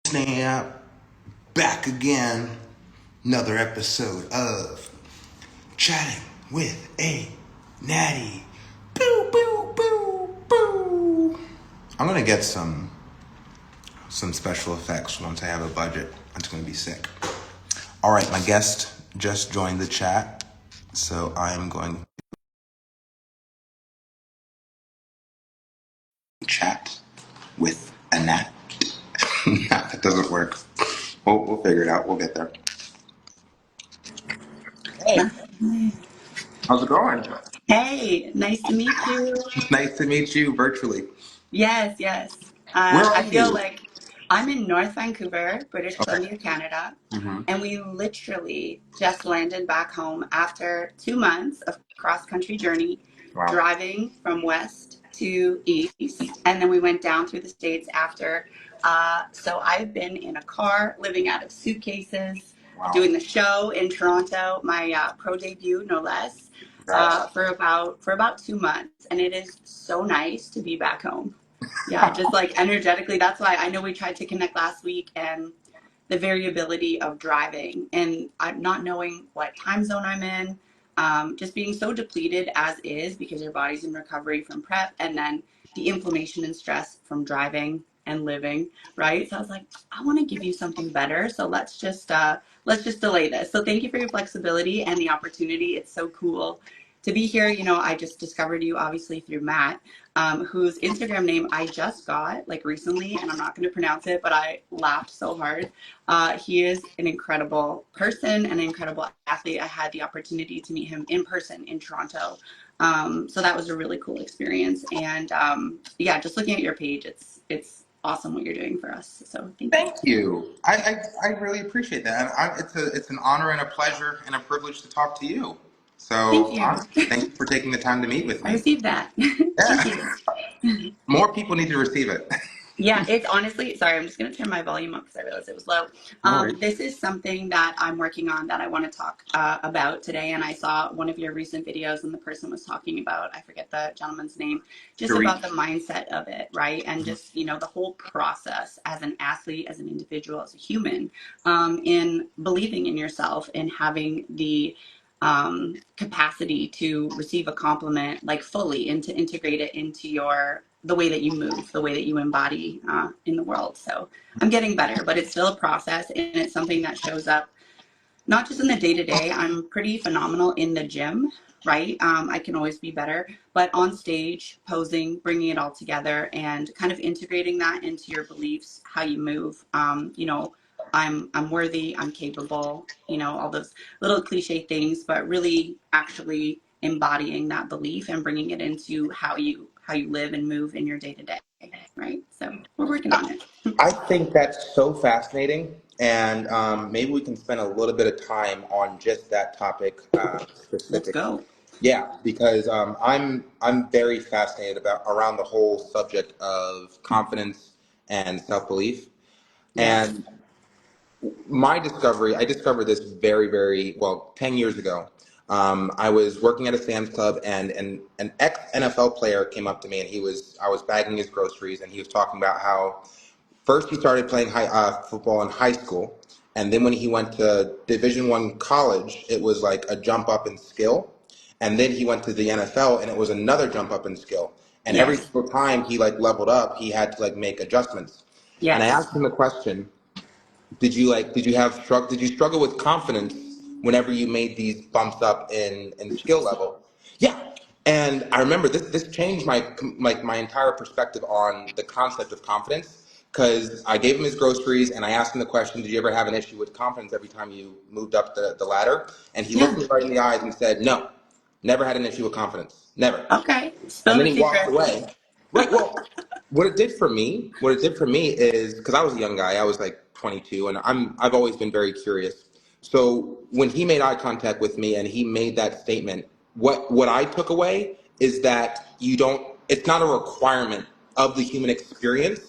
Snap, back again. Another episode of Chatting with a Natty. Boo, boo, boo, boo. I'm gonna get some special effects once I have a budget. It's gonna be sick. All right, my guest just joined the chat, so I am going to chat with a Nat. No, that doesn't work. We'll figure it out. We'll get there. Hey, how's it going? Hey, nice to meet you. Nice to meet you virtually. Yes, yes. Where are I feel you? like I'm in North Vancouver, British Okay. Columbia, Canada, Mm-hmm. and we literally just landed back home after 2 months of cross-country journey, Wow. driving from west to east, and then we went down through the States after. So I've been in a car, living out of suitcases, Wow. doing the show in Toronto, my pro debut, no less. Congrats. For about 2 months, and it is so nice to be back home. Yeah, just like energetically. That's why I know we tried to connect last week, and the variability of driving and not knowing what time zone I'm in, just being so depleted as is because your body's in recovery from prep, and then the inflammation and stress from driving and living, right? So I was like, I want to give you something better. So let's just delay this. So thank you for your flexibility and the opportunity. It's so cool to be here. I just discovered you obviously through Matt, whose Instagram name I just got like recently, and I'm not going to pronounce it, but I laughed so hard. He is an incredible person and an incredible athlete. I had the opportunity to meet him in person in Toronto. So that was a really cool experience. And yeah, just looking at your page, it's awesome what you're doing for us. So thank you. Thank you. I really appreciate that. And it's an honor and a pleasure and a privilege to talk to you. Thank So you. thank you for taking the time to meet with I me. received that. Thank Yeah. you. More people need to receive it. Yeah, it's honestly, sorry, I'm just going to turn my volume up because I realized it was low. No worries. This is something that I'm working on that I want to talk about today. And I saw one of your recent videos, and the person was talking about, I forget the gentleman's name, just Dorit. about the mindset of it, right? And just, the whole process as an athlete, as an individual, as a human, in believing in yourself and having the capacity to receive a compliment like fully and to integrate it into the way that you move, the way that you embody in the world. So I'm getting better, but it's still a process, and it's something that shows up not just in the day to day. I'm pretty phenomenal in the gym, right? I can always be better, but on stage, posing, bringing it all together, and kind of integrating that into your beliefs, how you move. I'm worthy, I'm capable, all those little cliche things, but really actually embodying that belief and bringing it into how you live and move in your day to day, right? So we're working on it. I think that's so fascinating, and maybe we can spend a little bit of time on just that topic Let's specifically. go. Yeah, because I'm very fascinated about around the whole subject of confidence and self belief. Yes. And I discovered this very, very well 10 years ago. I was working at a Sam's Club, and an ex NFL player came up to me, and I was bagging his groceries, and he was talking about how first, he started playing football in high school, and then when he went to Division I college, it was like a jump up in skill, and then he went to the NFL, and it was another jump up in skill. And every Yes. single time he like leveled up, he had to like make adjustments. And I Yes. asked him the question: did you struggle with confidence whenever you made these bumps up in skill level? Yeah. And I remember this changed my entire perspective on the concept of confidence, because I gave him his groceries and I asked him the question, did you ever have an issue with confidence every time you moved up the ladder? And he looked Yeah. me right in the eyes and said, no, never had an issue with confidence. Never. Okay. And Spill then the he walked secret. away. Right. Well, what it did for me is, because I was a young guy, I was like 22, and I've always been very curious. So when he made eye contact with me and he made that statement, what I took away is that it's not a requirement of the human experience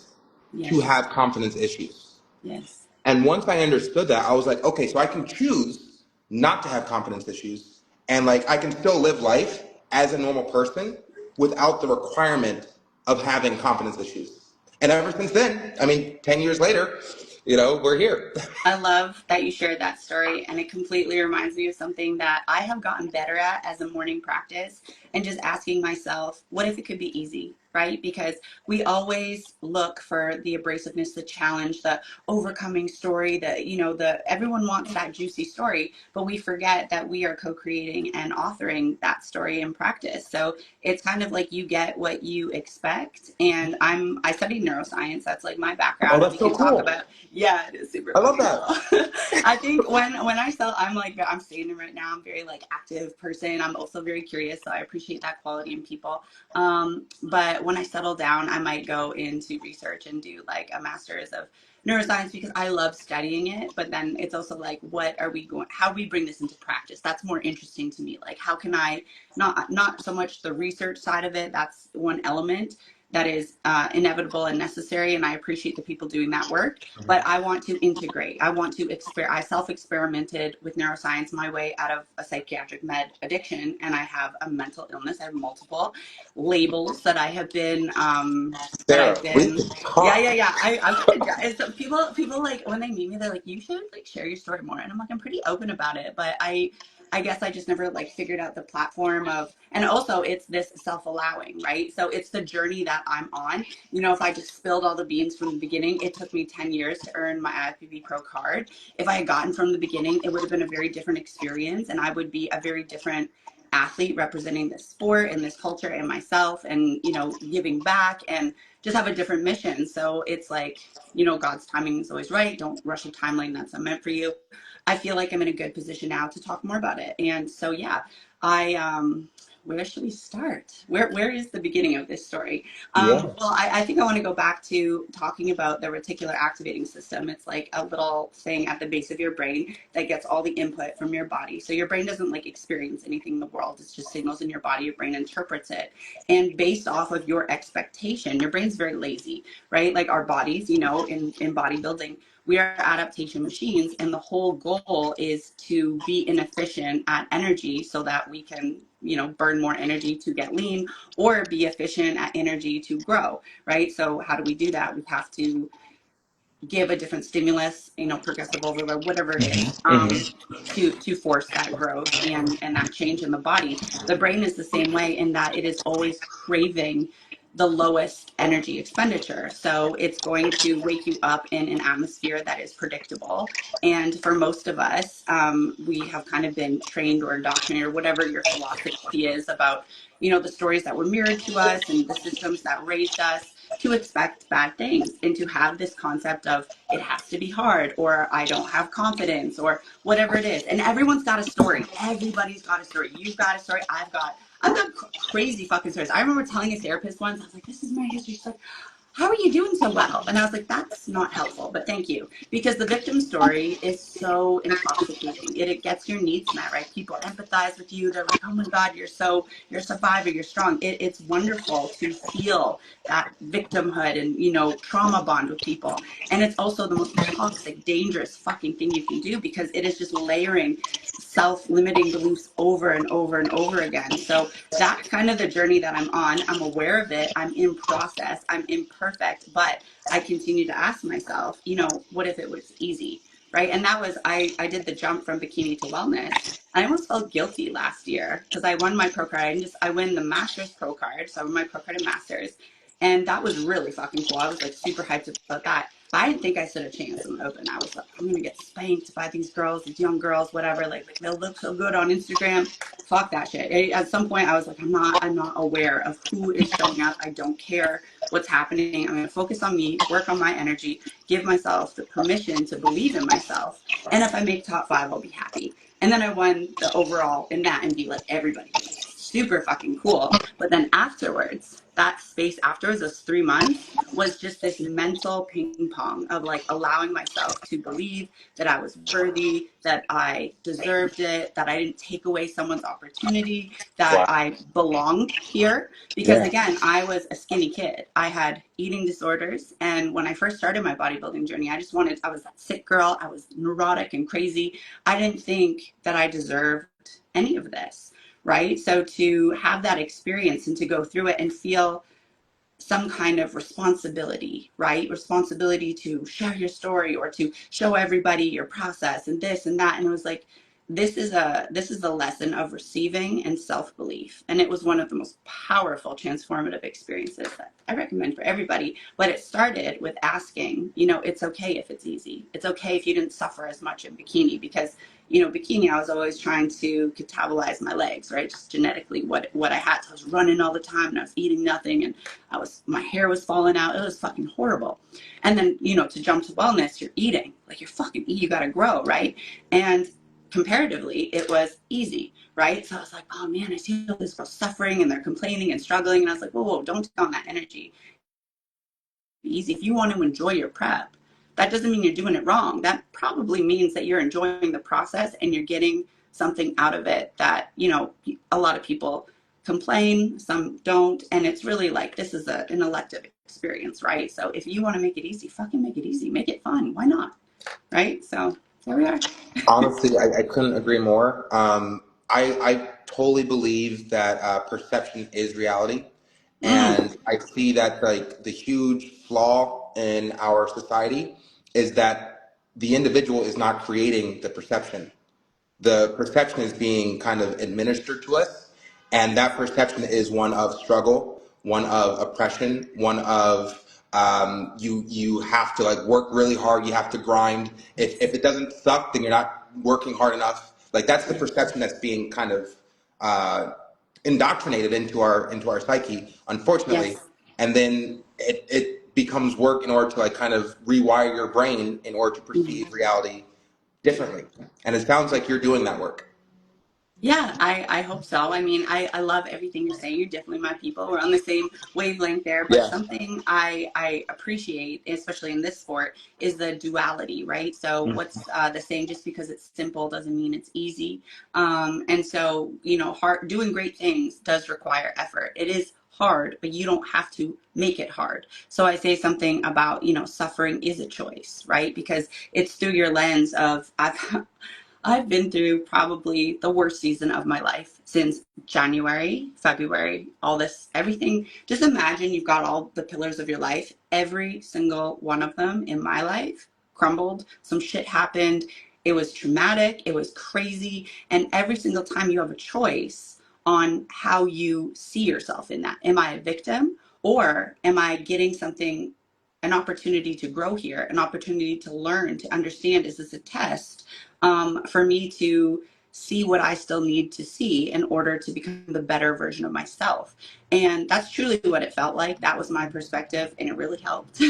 to Yes. have confidence issues. Yes. And once I understood that, I was like, okay, so I can choose not to have confidence issues, and like I can still live life as a normal person without the requirement of having confidence issues. And ever since then, I mean, 10 years later, we're here. I love that you shared that story, and it completely reminds me of something that I have gotten better at as a morning practice, and just asking myself, what if it could be easy, right? Because we always look for the abrasiveness, the challenge, the overcoming story, the everyone wants that juicy story, but we forget that we are co-creating and authoring that story in practice. So it's kind of like you get what you expect. And I studied neuroscience. That's like my Oh, background, and that's we so can talk cool. about, yeah, it is super I love fucking that. cool. I think when I sell, I'm standing right now. I'm very like active person. I'm also very curious, so I appreciate that quality in people. But when I settle down, I might go into research and do like a master's of neuroscience because I love studying it. But then it's also like, what are we going? How we bring this into practice? That's more interesting to me. Like, how can I not so much the research side of it? That's one element that is inevitable and necessary, and I appreciate the people doing that work, but I want to integrate. I want to I self-experimented with neuroscience my way out of a psychiatric med addiction, and I have a mental illness. I have multiple labels that I have been Sarah, we can yeah, talk. I'm kind of it's, people like when they meet me, they're like, you should like share your story more, and I'm like, I'm pretty open about it, but I guess I just never like figured out the platform of, and also it's this self-allowing, right? So it's the journey that I'm on. If I just spilled all the beans from the beginning, it took me 10 years to earn my IFBB Pro card. If I had gotten from the beginning, it would have been a very different experience, and I would be a very different athlete representing this sport and this culture and myself, and giving back and just have a different mission. So it's like, God's timing is always right. Don't rush a timeline that's not meant for you. I feel like I'm in a good position now to talk more about it. And so, yeah, where should we start? Where is the beginning of this story? Yeah. Well, I think I want to go back to talking about the reticular activating system. It's like a little thing at the base of your brain that gets all the input from your body. So your brain doesn't like experience anything in the world. It's just signals in your body. Your brain interprets it. And based off of your expectation, your brain's very lazy, right? Like our bodies, in bodybuilding, we are adaptation machines, and the whole goal is to be inefficient at energy so that we can burn more energy to get lean, or be efficient at energy to grow, right? So how do we do that? We have to give a different stimulus, progressive overload, whatever it is, to force that growth and that change in the body. The brain is the same way in that it is always craving the lowest energy expenditure. So it's going to wake you up in an atmosphere that is predictable. And for most of us, we have kind of been trained or indoctrinated, or whatever your philosophy is about, the stories that were mirrored to us and the systems that raised us, to expect bad things and to have this concept of it has to be hard, or I don't have confidence, or whatever it is. And everyone's got a story. Everybody's got a story. You've got a story. I've got crazy fucking stories. I remember telling a therapist once, I was like, this is my history. She's like, how are you doing so well? And I was like, that's not helpful, but thank you. Because the victim story is so intoxicating. It gets your needs met, right? People empathize with you. They're like, oh my God, you're a survivor, you're strong. It's wonderful to feel that victimhood and, trauma bond with people. And it's also the most toxic, dangerous fucking thing you can do, because it is just layering self-limiting beliefs over and over and over again. So that's kind of the journey that I'm on. I'm aware of it. I'm in process. I'm imperfect, but I continue to ask myself, what if it was easy? Right. And that was, I did the jump from bikini to wellness. I almost felt guilty last year because I won my pro card. I win the Masters pro card. So I won my pro card and Masters. And that was really fucking cool. I was like super hyped about that. But I didn't think I stood a chance in the open. I was like, I'm going to get spanked by these girls, these young girls, whatever. Like they'll look so good on Instagram. Fuck that shit. At some point I was like, I'm not aware of who is showing up. I don't care what's happening. I'm going to focus on me, work on my energy, give myself the permission to believe in myself. And if I make top 5, I'll be happy. And then I won the overall in that and beat like everybody, which was super fucking cool. But then afterwards, that space afterwards, those 3 months, was just this mental ping pong of like allowing myself to believe that I was worthy, that I deserved it, that I didn't take away someone's opportunity, that Wow. I belonged here. Because Yeah. again, I was a skinny kid. I had eating disorders. And when I first started my bodybuilding journey, I was that sick girl. I was neurotic and crazy. I didn't think that I deserved any of this. Right. So to have that experience and to go through it and feel some kind of responsibility, right? Responsibility to share your story or to show everybody your process and this and that. And it was like, this is a lesson of receiving and self-belief. And it was one of the most powerful transformative experiences that I recommend for everybody. But it started with asking, it's okay if it's easy. It's okay if you didn't suffer as much in bikini, because bikini, I was always trying to catabolize my legs, right? Just genetically what I had. So I was running all the time and I was eating nothing, and my hair was falling out. It was fucking horrible. And then, to jump to wellness, you're eating. Like, you're fucking eating, you gotta grow, right? And comparatively, it was easy, right? So I was like, oh man, I see all this girl suffering and they're complaining and struggling. And I was like, whoa, don't take on that energy. Easy. If you want to enjoy your prep, that doesn't mean you're doing it wrong. That probably means that you're enjoying the process and you're getting something out of it that, a lot of people complain, some don't. And it's really like, this is an elective experience, right? So if you want to make it easy, fucking make it easy, make it fun. Why not? Right? So there we are. Honestly, I couldn't agree more. I totally believe that perception is reality. Mm, And I see that like the huge flaw in our society is that the individual is not creating the perception. The perception is being kind of administered to us, and that perception is one of struggle, one of oppression, one of you have to like work really hard, you have to grind. If it doesn't suck, then you're not working hard enough. Like that's the perception that's being kind of uh, indoctrinated into our psyche, unfortunately, yes. and then it becomes work in order to like kind of rewire your brain in order to perceive Mhm. reality differently. And it sounds like you're doing that work. Yeah, I hope so. I mean, I love everything you're saying. You're definitely my people. We're on the same wavelength there. But Yeah. something I appreciate, especially in this sport, is the duality, right? So what's the saying? Just because it's simple doesn't mean it's easy. And so, doing great things does require effort. It is hard, but you don't have to make it hard. So I say something about, suffering is a choice, right? Because it's through your lens of I've been through probably the worst season of my life since January, February, all this, everything. Just imagine you've got all the pillars of your life. Every single one of them in my life crumbled. Some shit happened. It was traumatic. It was crazy. And every single time you have a choice on how you see yourself in that. Am I a victim, or am I getting something, an opportunity to grow here, an opportunity to learn, to understand? Is this a test for me to see what I still need to see in order to become the better version of myself? And that's truly what it felt like. That was my perspective, and it really helped.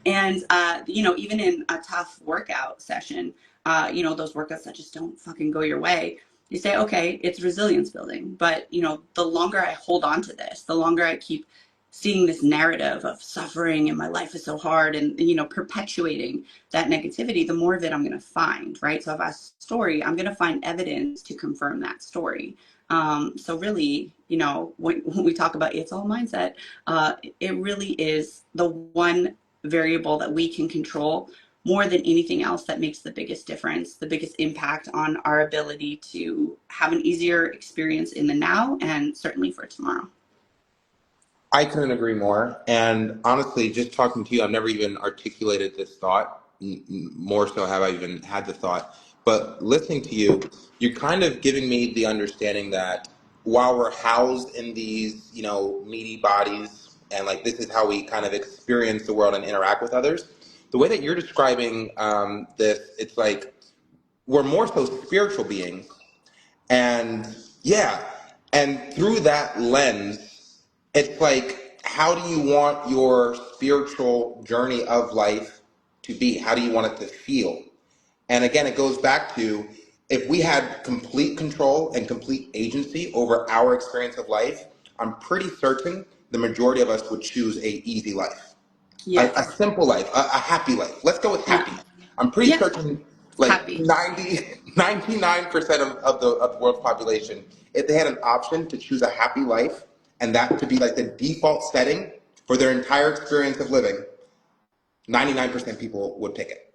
And, even in a tough workout session, those workouts that just don't fucking go your way, you say, okay, it's resilience building. But, the longer I hold on to this, the longer I keep seeing this narrative of suffering and my life is so hard, and perpetuating that negativity, the more of it I'm going to find, right? So if I have a story, I'm going to find evidence to confirm that story. So really, when we talk about it's all mindset, it really is the one variable that we can control more than anything else that makes the biggest difference, the biggest impact on our ability to have an easier experience in the now and certainly for tomorrow. I couldn't agree more. And honestly, just talking to you, I've never even articulated this thought. More so, have I even had the thought. But listening to you, you're kind of giving me the understanding that while we're housed in these, meaty bodies, and like this is how we kind of experience the world and interact with others, the way that you're describing this, it's like we're more so spiritual beings. And yeah, and through that lens, it's like, how do you want your spiritual journey of life to be? How do you want it to feel? And again, it goes back to if we had complete control and complete agency over our experience of life, I'm pretty certain the majority of us would choose a easy life, a Yes. simple life, a happy life. Let's go with Yeah. happy. I'm pretty Yeah. certain like Happy. 99% of the world's population, if they had an option to choose a happy life and that to be like the default setting for their entire experience of living, 99% people would pick it.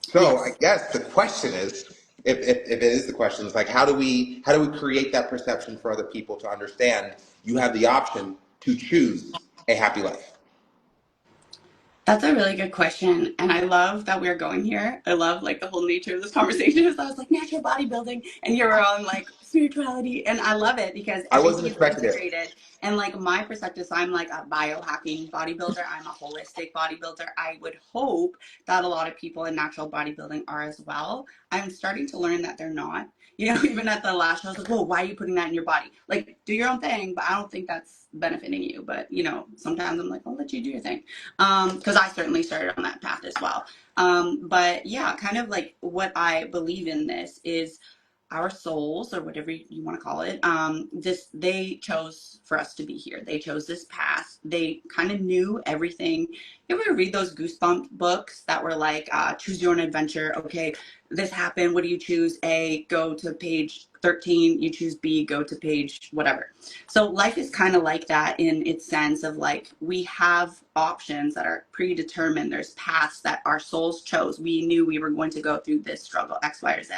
So I Yes. guess the question is, if it is the question, it's like how do we create that perception for other people to understand you have the option to choose a happy life? That's a really good question. And I love that we're going here. I love like the whole nature of this conversation is I was like natural bodybuilding and you're on like spirituality. And I love it because I wasn't everything is expecting it. integrated. And like my perspective, so I'm like a biohacking bodybuilder. I'm a holistic bodybuilder. I would hope that a lot of people in natural bodybuilding are as well. I'm starting to learn that they're not. You know, even at the last show, I was like, whoa, why are you putting that in your body? Like, do your own thing, but I don't think that's benefiting you. But, you know, sometimes I'm like, I'll let you do your thing. Because I certainly started on that path as well. But yeah, kind of like what I believe in this is our souls or whatever you want to call it, this they chose for us to be here. They chose this path. They kind of knew everything. You ever read those goosebump books that were like choose your own adventure? Okay, this happened, what do you choose? A, go to page 13. You choose B, go to page whatever. So life is kind of like that in its sense of like we have options that are predetermined. There's paths that our souls chose. We knew we were going to go through this struggle, X, Y, or Z.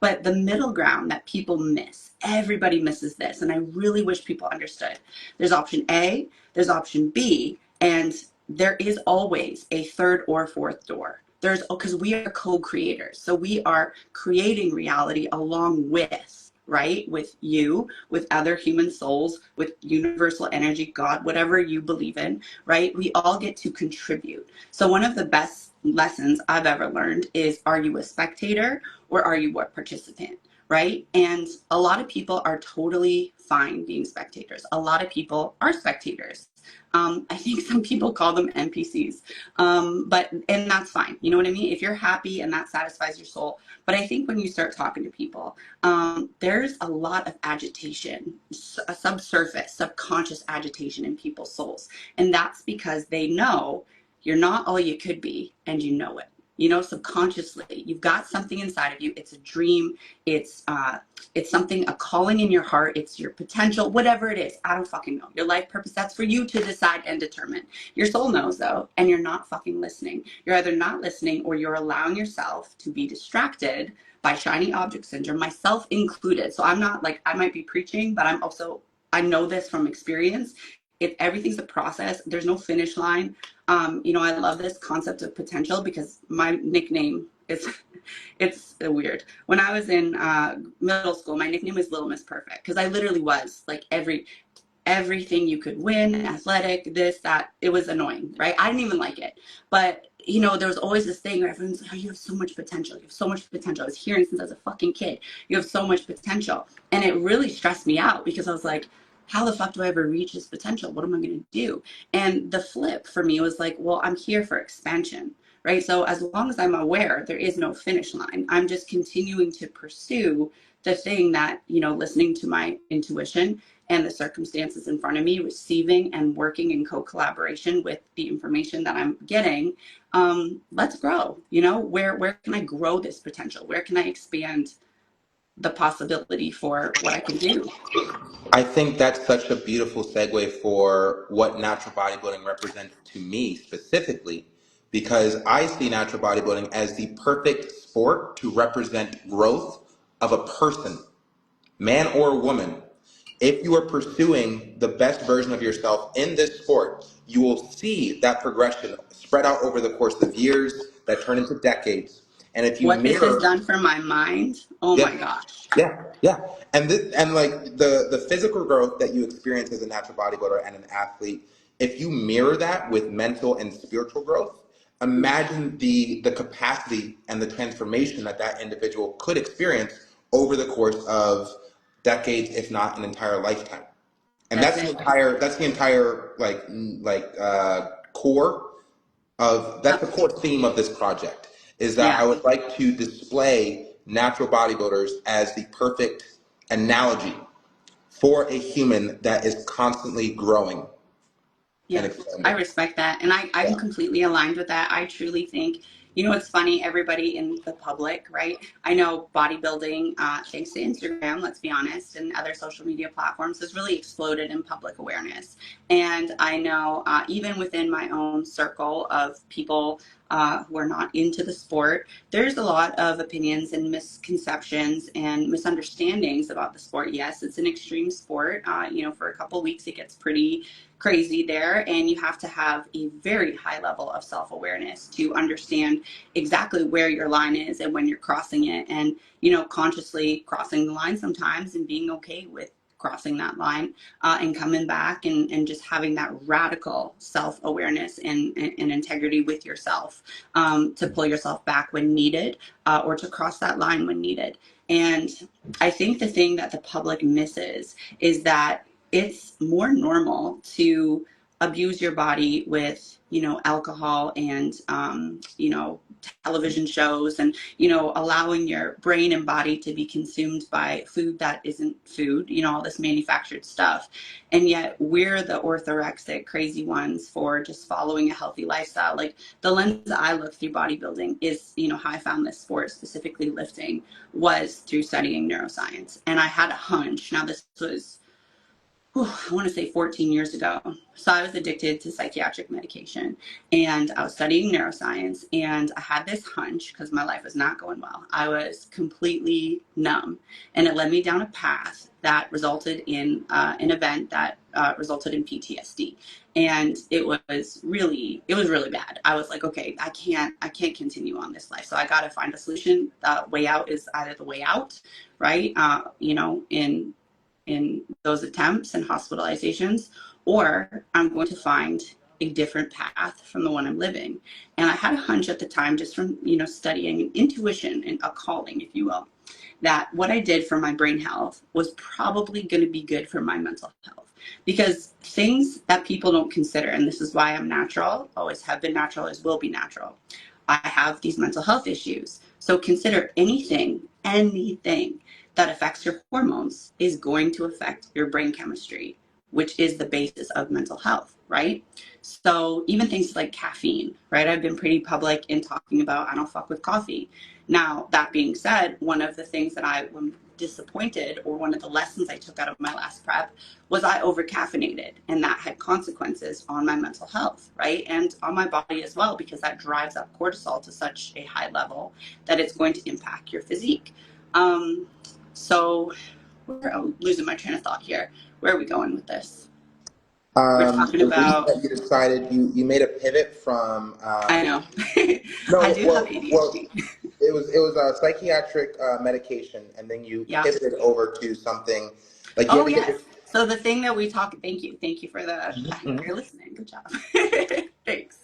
But the middle ground that people miss, everybody misses this. And I really wish people understood. There's option A, there's option B, and there is always a third or fourth door. There's because we are co-creators. So we are creating reality along with, right? With you, with other human souls, with universal energy, God, whatever you believe in, right? We all get to contribute. So one of the best lessons I've ever learned is, are you a spectator or are you a participant? Right? And a lot of people are totally fine being spectators. A lot of people are spectators. I think some people call them NPCs, and that's fine. You know what I mean? If you're happy and that satisfies your soul. But I think when you start talking to people, there's a lot of agitation, a subsurface, subconscious agitation in people's souls, and that's because they know you're not all you could be, and you know it. You know, subconsciously, you've got something inside of you. It's a dream. It's something, a calling in your heart. It's your potential, whatever it is. I don't fucking know. Your life purpose, that's for you to decide and determine. Your soul knows though, and you're not fucking listening. You're either not listening or you're allowing yourself to be distracted by shiny object syndrome, myself included. So I'm not like, I might be preaching, but I know this from experience. Everything's a process. There's no finish line. You know, I love this concept of potential because my nickname is, it's weird. When I was in middle school, my nickname was Little Miss Perfect because I literally was like everything you could win, athletic, this, that. It was annoying, right? I didn't even like it. But, you know, there was always this thing where everyone's like, oh, you have so much potential. You have so much potential. I was hearing since I was a fucking kid. You have so much potential. And it really stressed me out because I was like, how the fuck do I ever reach this potential? What am I going to do? And the flip for me was like, well, I'm here for expansion, right? So as long as I'm aware, there is no finish line. I'm just continuing to pursue the thing that, you know, listening to my intuition and the circumstances in front of me, receiving and working in co-collaboration with the information that I'm getting. Let's grow. You know, where can I grow this potential? Where can I expand the possibility for what I can do? I think that's such a beautiful segue for what natural bodybuilding represents to me specifically, because I see natural bodybuilding as the perfect sport to represent growth of a person, man or woman. If you are pursuing the best version of yourself in this sport, you will see that progression spread out over the course of years that turn into decades. And if you What this has mirror, done for my mind, oh my yeah, gosh. yeah, and like the physical growth that you experience as a natural bodybuilder and an athlete, if you mirror that with mental and spiritual growth, imagine the capacity and the transformation that that individual could experience over the course of decades, if not an entire lifetime. And That's it. that's the entire core of that's Yep. the core theme of this project, is that I Yeah. would like to display natural bodybuilders as the perfect analogy for a human that is constantly growing and Yeah, I expanding. respect that. And I'm Yeah. completely aligned with that. I truly think, you know, it's funny, everybody in the public, right? I know bodybuilding, thanks to Instagram, let's be honest, and other social media platforms, has really exploded in public awareness. And I know even within my own circle of people who are not into the sport, there's a lot of opinions and misconceptions and misunderstandings about the sport. Yes, it's an extreme sport. You know, for a couple weeks, it gets pretty crazy there, and you have to have a very high level of self-awareness to understand exactly where your line is and when you're crossing it, and consciously crossing the line sometimes and being okay with crossing that line, and coming back, and just having that radical self-awareness and integrity with yourself, to pull yourself back when needed, or to cross that line when needed. And I think the thing that the public misses is that it's more normal to abuse your body with, alcohol and, television shows, and, allowing your brain and body to be consumed by food that isn't food, all this manufactured stuff. And yet we're the orthorexic crazy ones for just following a healthy lifestyle. Like, the lens that I look through bodybuilding is, how I found this sport, specifically lifting, was through studying neuroscience. And I had a hunch. Now, this was, I want to say 14 years ago. So I was addicted to psychiatric medication, and I was studying neuroscience, and I had this hunch because my life was not going well. I was completely numb, and it led me down a path that resulted in an event that resulted in PTSD. And it was really bad. I was like, okay, I can't continue on this life. So I got to find a solution. The way out is either the way out, right? In those attempts and hospitalizations, or I'm going to find a different path from the one I'm living. And I had a hunch at the time, just from, studying, an intuition and a calling, if you will, that what I did for my brain health was probably going to be good for my mental health. Because things that people don't consider, and this is why I'm natural, always have been natural, always will be natural. I have these mental health issues. So consider anything that affects your hormones is going to affect your brain chemistry, which is the basis of mental health, right? So even things like caffeine, right? I've been pretty public in talking about I don't fuck with coffee. Now, that being said, one of the things that I am disappointed, or one of the lessons I took out of my last prep, was I over caffeinated, and that had consequences on my mental health, right? And on my body as well, because that drives up cortisol to such a high level that it's going to impact your physique. So I'm losing my train of thought here. Where are we going with this? We're talking The reason about, that you decided you made a pivot from I know, I no, do have ADHD. it was a psychiatric medication, and then you Yeah. pivoted over to something like you Oh, had to yes. get So the thing that we talk, thank you for the, your. you're listening. Good job. Thanks.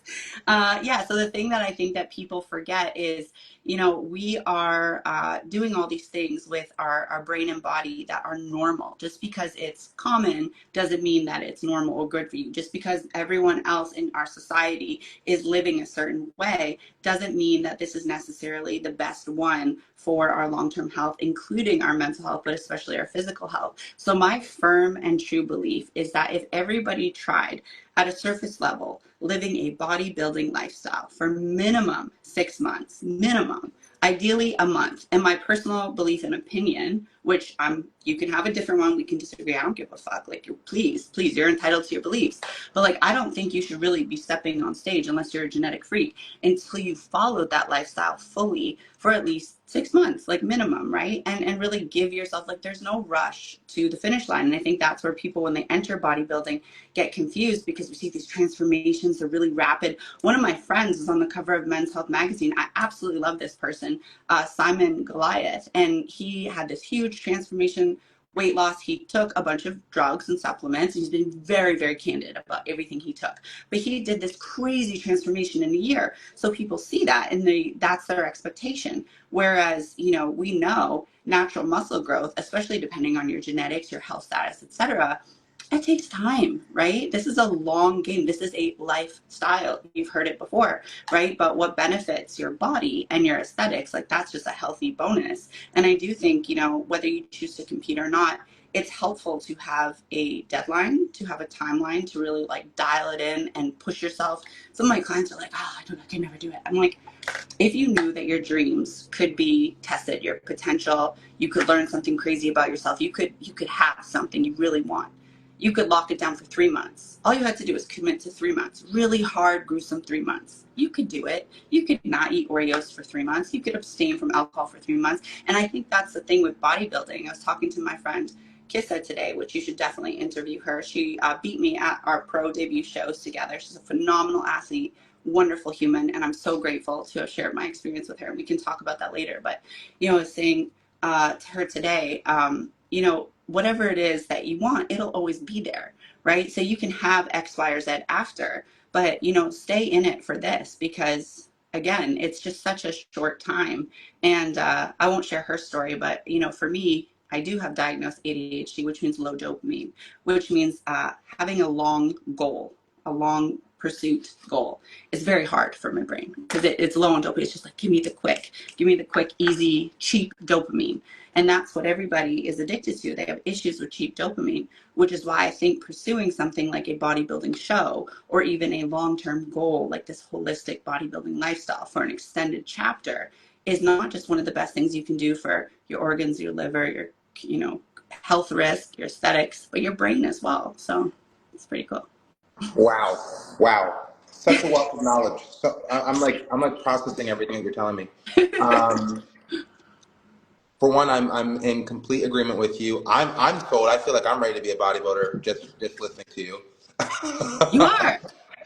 Yeah. So the thing that I think that people forget is, we are doing all these things with our brain and body that are normal. Just because it's common doesn't mean that it's normal or good for you. Just because everyone else in our society is living a certain way doesn't mean that this is necessarily the best one for our long-term health, including our mental health, but especially our physical health. So my firm and true belief is that if everybody tried at a surface level, living a bodybuilding lifestyle for minimum 6 months, minimum, ideally a month. And my personal belief and opinion, which you can have a different one, we can disagree, I don't give a fuck. Like, please, you're entitled to your beliefs. But like, I don't think you should really be stepping on stage unless you're a genetic freak until you followed that lifestyle fully for at least 6 months, like minimum, right? And really give yourself, like, there's no rush to the finish line. And I think that's where people, when they enter bodybuilding, get confused, because we see these transformations, they're really rapid. One of my friends is on the cover of Men's Health magazine. I absolutely love this person, Simon Goliath, and he had this huge transformation, weight loss. He took a bunch of drugs and supplements. He's been very, very candid about everything he took. But he did this crazy transformation in a year. So people see that, and that's their expectation. Whereas, we know natural muscle growth, especially depending on your genetics, your health status, etc., it takes time, right? This is a long game. This is a lifestyle. You've heard it before, right? But what benefits your body and your aesthetics, like, that's just a healthy bonus. And I do think, whether you choose to compete or not, it's helpful to have a deadline, to have a timeline, to really like dial it in and push yourself. Some of my clients are like, I can never do it. I'm like, if you knew that your dreams could be tested, your potential, you could learn something crazy about yourself, you could have something you really want. You could lock it down for 3 months. All you had to do is commit to 3 months. Really hard, gruesome 3 months. You could do it. You could not eat Oreos for 3 months. You could abstain from alcohol for 3 months. And I think that's the thing with bodybuilding. I was talking to my friend Kissa today, which you should definitely interview her. She beat me at our pro debut shows together. She's a phenomenal athlete, wonderful human, and I'm so grateful to have shared my experience with her. We can talk about that later. But, I was saying to her today, whatever it is that you want, it'll always be there, right? So you can have X, Y, or Z after, but, stay in it for this because, again, it's just such a short time. And I won't share her story, but, for me, I do have diagnosed ADHD, which means low dopamine, which means having a long goal, a long pursuit goal is very hard for my brain because it's low on dopamine. It's just like, give me the quick, easy, cheap dopamine. And that's what everybody is addicted to. They have issues with cheap dopamine, which is why I think pursuing something like a bodybuilding show or even a long-term goal like this holistic bodybuilding lifestyle for an extended chapter is not just one of the best things you can do for your organs, your liver, your health risk, your aesthetics, but your brain as well. So it's pretty cool. Wow. Such a wealth of knowledge. So I'm like processing everything that you're telling me. For one, I'm in complete agreement with you. I'm sold. I feel like I'm ready to be a bodybuilder just listening to you. You are.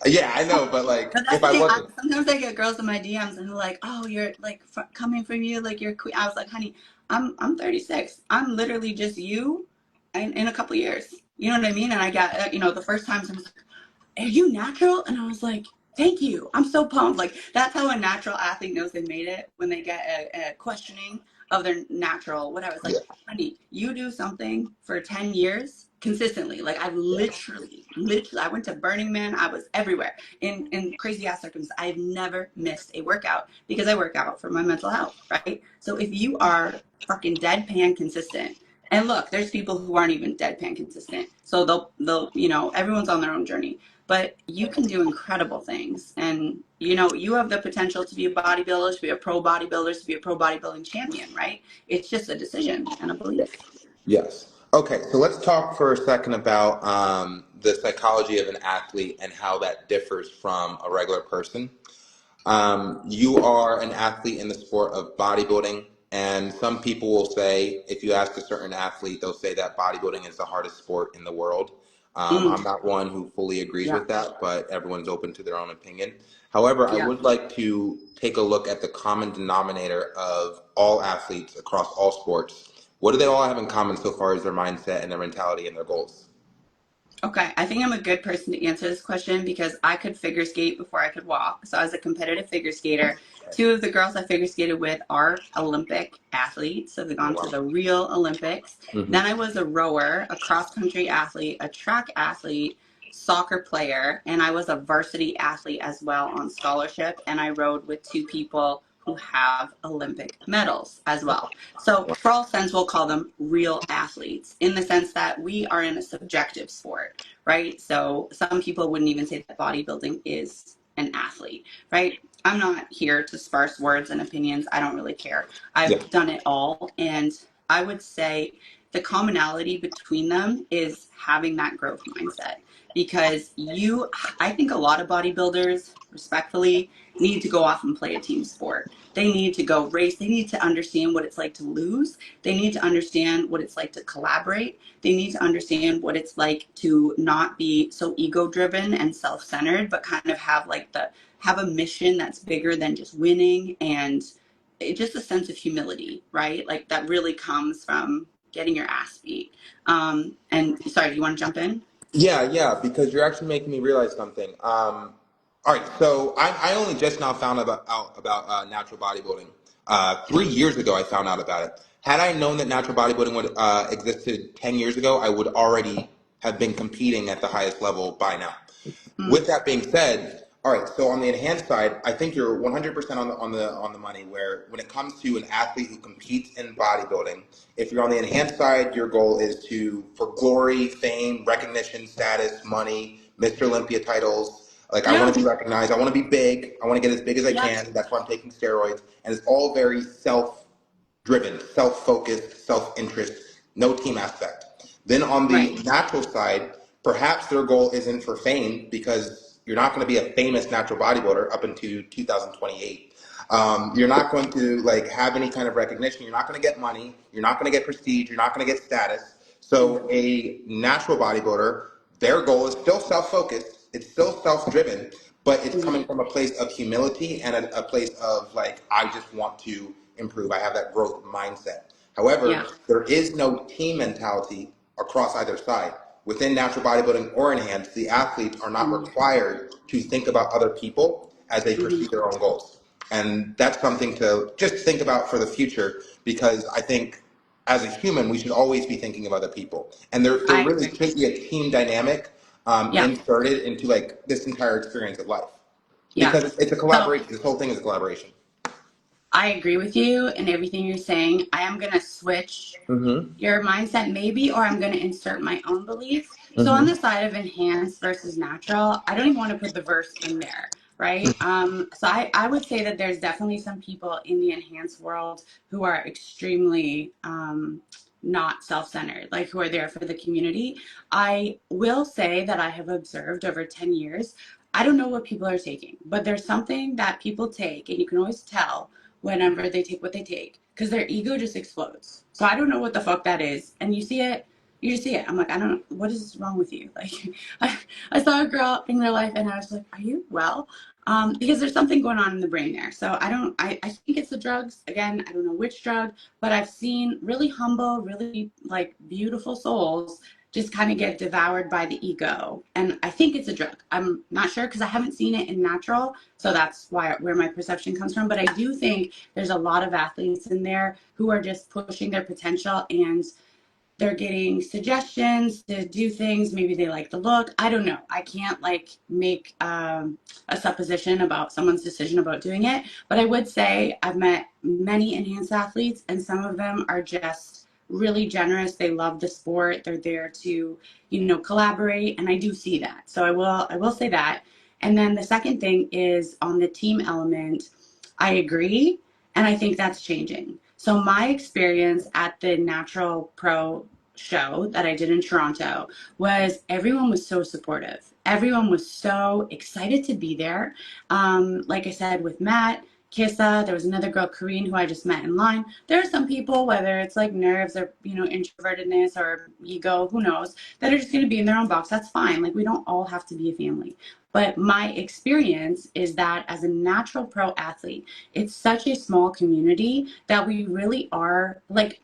Yeah, I know, but like But that's if the I thing. wasn't, Sometimes I get girls in my DMs and they're like, "Oh, you're like coming from you, like you're queen." I was like, "Honey, I'm 36. I'm literally just you, in a couple years." You know what I mean? And I got the first time someone's like, "Are you natural?" And I was like, "Thank you. I'm so pumped." Like that's how a natural athlete knows they made it when they get a questioning of their natural. What I was like, yeah, honey, you do something for 10 years consistently. Like I've literally, I went to Burning Man. I was everywhere in crazy ass circumstances. I've never missed a workout because I work out for my mental health, right? So if you are fucking deadpan consistent, and look, there's people who aren't even deadpan consistent. So they'll, everyone's on their own journey, but you can do incredible things. And, you have the potential to be a bodybuilder, to be a pro bodybuilder, to be a pro bodybuilding champion, right? It's just a decision and a belief. yes. Okay, so let's talk for a second about the psychology of an athlete and how that differs from a regular person. You are an athlete in the sport of bodybuilding, and some people will say, if you ask a certain athlete, they'll say that bodybuilding is the hardest sport in the world. I'm not one who fully agrees Yeah. with that, but everyone's open to their own opinion. However, I Yeah. would like to take a look at the common denominator of all athletes across all sports. What do they all have in common so far as their mindset and their mentality and their goals? Okay, I think I'm a good person to answer this question because I could figure skate before I could walk. So I was a competitive figure skater. Two of the girls I figure skated with are Olympic athletes, so they've Oh, gone to wow. the real Olympics. Hmm. Then I was a rower, a cross country athlete, a track athlete, soccer player, and I was a varsity athlete as well on scholarship. And I rode with two people who have Olympic medals as well. So, for all sense, we'll call them real athletes in the sense that we are in a subjective sport, right? So, some people wouldn't even say that bodybuilding is an athlete, right? I'm not here to sparse words and opinions. I don't really care. Yeah. I've done it all. And I would say the commonality between them is having that growth mindset because I think a lot of bodybuilders, respectfully, need to go off and play a team sport. They need to go race. They need to understand what it's like to lose. They need to understand what it's like to collaborate. They need to understand what it's like to not be so ego driven and self-centered, but kind of have a mission that's bigger than just winning and just a sense of humility, right? Like that really comes from getting your ass beat. And sorry, do you want to jump in? Yeah, because you're actually making me realize something. All right, so I only just now found out about natural bodybuilding. 3 years ago, I found out about it. Had I known that natural bodybuilding would existed 10 years ago, I would already have been competing at the highest level by now. Mm, With that being said, all right. So on the enhanced side, I think you're 100% on the money. Where when it comes to an athlete who competes in bodybuilding, if you're on the enhanced side, your goal is to for glory, fame, recognition, status, money, Mr. Olympia titles. Like I want yeah, to be recognized. I want to be big. I want to get as big as I yeah, can. That's why I'm taking steroids, and it's all very self-driven, self-focused, self-interest, no team aspect. Then on the right. natural side, perhaps their goal isn't for fame because you're not going to be a famous natural bodybuilder up into 2028. You're not going to like have any kind of recognition. You're not going to get money. You're not going to get prestige. You're not going to get status. So a natural bodybuilder, their goal is still self-focused, it's still self-driven, but it's Mm-hmm. coming from a place of humility and a place of like, I just want to improve. I have that growth mindset. Yeah. However, there is no team mentality across either side. Within natural bodybuilding or enhanced, the athletes are not Mm-hmm. required to think about other people as they Mm-hmm. pursue their own goals. And that's something to just think about for the future, because I think as a human, we should always be thinking of other people. And there I really agree. should be a team dynamic Yeah. inserted into like this entire experience of life. Yeah. Because it's a So collaboration. This whole thing is a collaboration. I agree with you and everything you're saying. I am going to switch Mm-hmm. your mindset maybe, or I'm going to insert my own beliefs. So on the Mm-hmm. side of enhanced versus natural, I don't even want to put the verse in there, right? So I would say that there's definitely some people in the enhanced world who are extremely not self-centered, like who are there for the community. I will say that I have observed over 10 years, I don't know what people are taking, but there's something that people take, and you can always tell whenever they take what they take, because their ego just explodes. So I don't know what the fuck that is. And you see it, you just see it. I'm like, I don't, what is wrong with you? Like, I saw a girl in real life and I was like, are you well? Because there's something going on in the brain there. So I think it's the drugs. Again, I don't know which drug, but I've seen really humble, really like beautiful souls just kind of get devoured by the ego. And I think it's a drug. I'm not sure because I haven't seen it in natural. So that's where my perception comes from. But I do think there's a lot of athletes in there who are just pushing their potential, and they're getting suggestions to do things. Maybe they like the look. I don't know. I can't like make a supposition about someone's decision about doing it. But I would say I've met many enhanced athletes, and some of them are just really generous. They love the sport. They're there to, collaborate, and I do see that. So I will say that. And then the second thing is on the team element. I agree, and I think that's changing. So my experience at the Natural Pro show that I did in Toronto was everyone was so supportive. Everyone was so excited to be there. Like I said, with Matt, Kissa, there was another girl, Korean, who I just met in line. There are some people, whether it's like nerves or, introvertedness or ego, who knows, that are just going to be in their own box. That's fine. Like, we don't all have to be a family. But my experience is that as a natural pro athlete, it's such a small community that we really are like,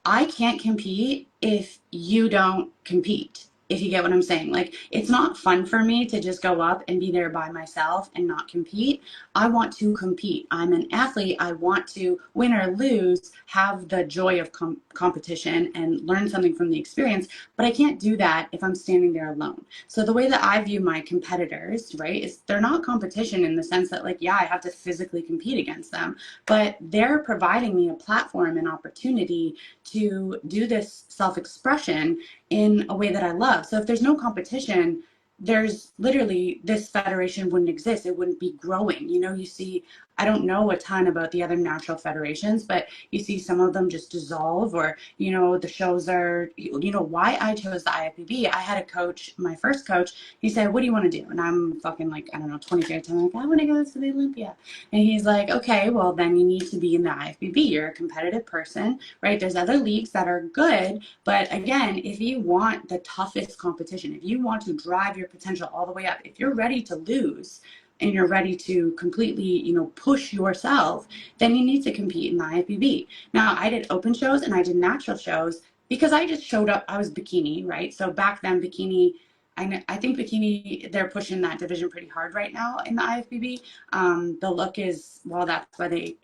I can't compete if you don't compete. If you get what I'm saying. Like, it's not fun for me to just go up and be there by myself and not compete. I want to compete. I'm an athlete. I want to win or lose, have the joy of competition and learn something from the experience. But I can't do that if I'm standing there alone. So the way that I view my competitors, right, is they're not competition in the sense that, like, yeah, I have to physically compete against them, but they're providing me a platform and opportunity to do this self-expression in a way that I love. So if there's no competition, there's literally, this federation wouldn't exist. It wouldn't be growing. You see, I don't know a ton about the other natural federations, but you see some of them just dissolve, or, the shows are, why I chose the IFBB. I had a coach, my first coach, he said, what do you want to do? And I'm fucking like, I don't know, 25 times, like, I want to go to the Olympia. And he's like, okay, well, then you need to be in the IFBB. You're a competitive person, right? There's other leagues that are good. But again, if you want the toughest competition, if you want to drive your potential all the way up, if you're ready to lose and you're ready to completely, push yourself, then you need to compete in the IFBB. Now, I did open shows and I did natural shows because I just showed up. I was bikini, right? So back then, bikini, I think bikini, they're pushing that division pretty hard right now in the IFBB. The look is, well, that's why they,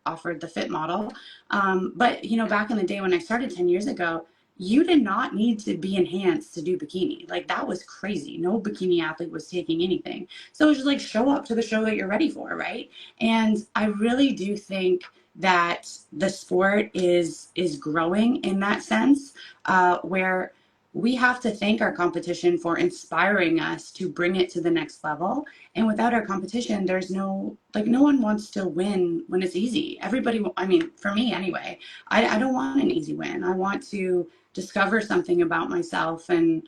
offered the fit model. But, back in the day when I started 10 years ago, you did not need to be enhanced to do bikini. Like, that was crazy. No bikini athlete was taking anything. So it was just like, show up to the show that you're ready for, right? And I really do think that the sport is growing in that sense, where we have to thank our competition for inspiring us to bring it to the next level. And without our competition, there's no one wants to win when it's easy. Everybody, I mean, for me anyway, I don't want an easy win. I want to discover something about myself and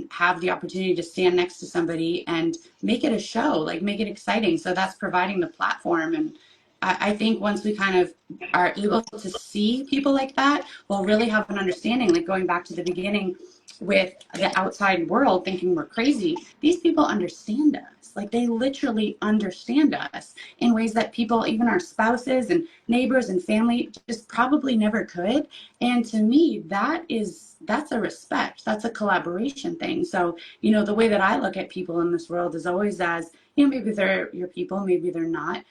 have the opportunity to stand next to somebody and make it a show, like make it exciting. So that's providing the platform. I think once we kind of are able to see people like that, we'll really have an understanding, like going back to the beginning with the outside world thinking we're crazy. These people understand us. Like they literally understand us in ways that people, even our spouses and neighbors and family, just probably never could. And to me, that's a respect. That's a collaboration thing. So, the way that I look at people in this world is always as, maybe they're your people, maybe they're not.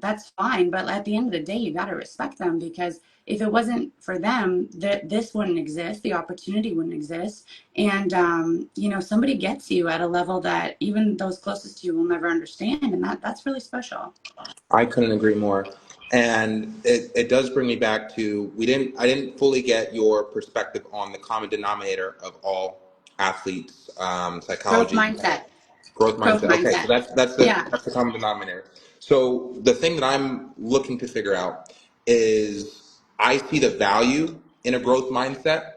That's fine. But at the end of the day, you got to respect them, because if it wasn't for them, this wouldn't exist. The opportunity wouldn't exist. And, somebody gets you at a level that even those closest to you will never understand. And that's really special. I couldn't agree more. And it does bring me back to I didn't fully get your perspective on the common denominator of all athletes, Growth psychology, mindset. growth Growth mindset. Okay, so mindset. Yeah. that's the common denominator. So the thing that I'm looking to figure out is I see the value in a growth mindset,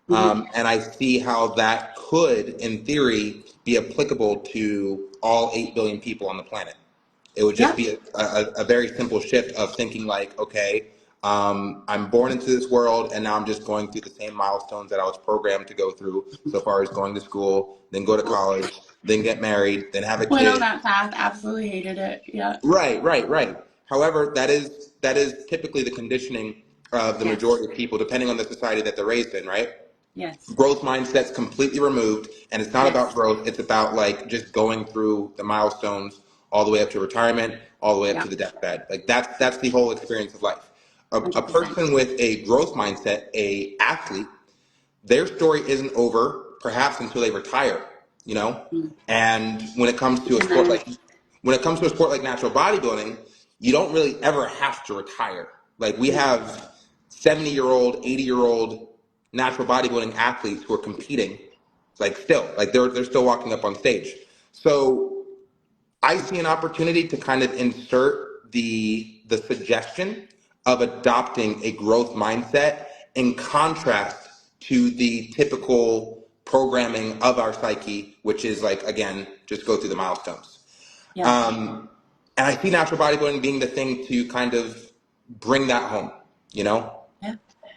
Hmm. and I see how that could, in theory, be applicable to all 8 billion people on the planet. It would just Yep. be a very simple shift of thinking like, okay, I'm born into this world, and now I'm just going through the same milestones that I was programmed to go through so far as going to school, then go to college, then get married, then have a Went on kid. that path. Absolutely hated it. Yeah. Right, right, right. However, that is typically the conditioning of the Yes. majority of people, depending on the society that they're raised in, right? Yes. Growth mindset's completely removed, and it's not about Yes. growth. It's about like just going through the milestones all the way up to retirement, all the way up Yeah. to the deathbed. Like that's the whole experience of life. A 100%. person with a growth mindset, a athlete, their story isn't over perhaps until they retire, you know. Mm. And when it comes to a sport Amen. like natural bodybuilding, you don't really ever have to retire. Like we No. have 70-year-old, 80-year-old natural bodybuilding athletes who are competing, like still, like they're still walking up on stage. So I see an opportunity to kind of insert the suggestion of adopting a growth mindset in contrast to the typical programming of our psyche, which is like, again, just go through the milestones. Yeah. Um, and I see natural bodybuilding being the thing to kind of bring that home, you know? Yeah.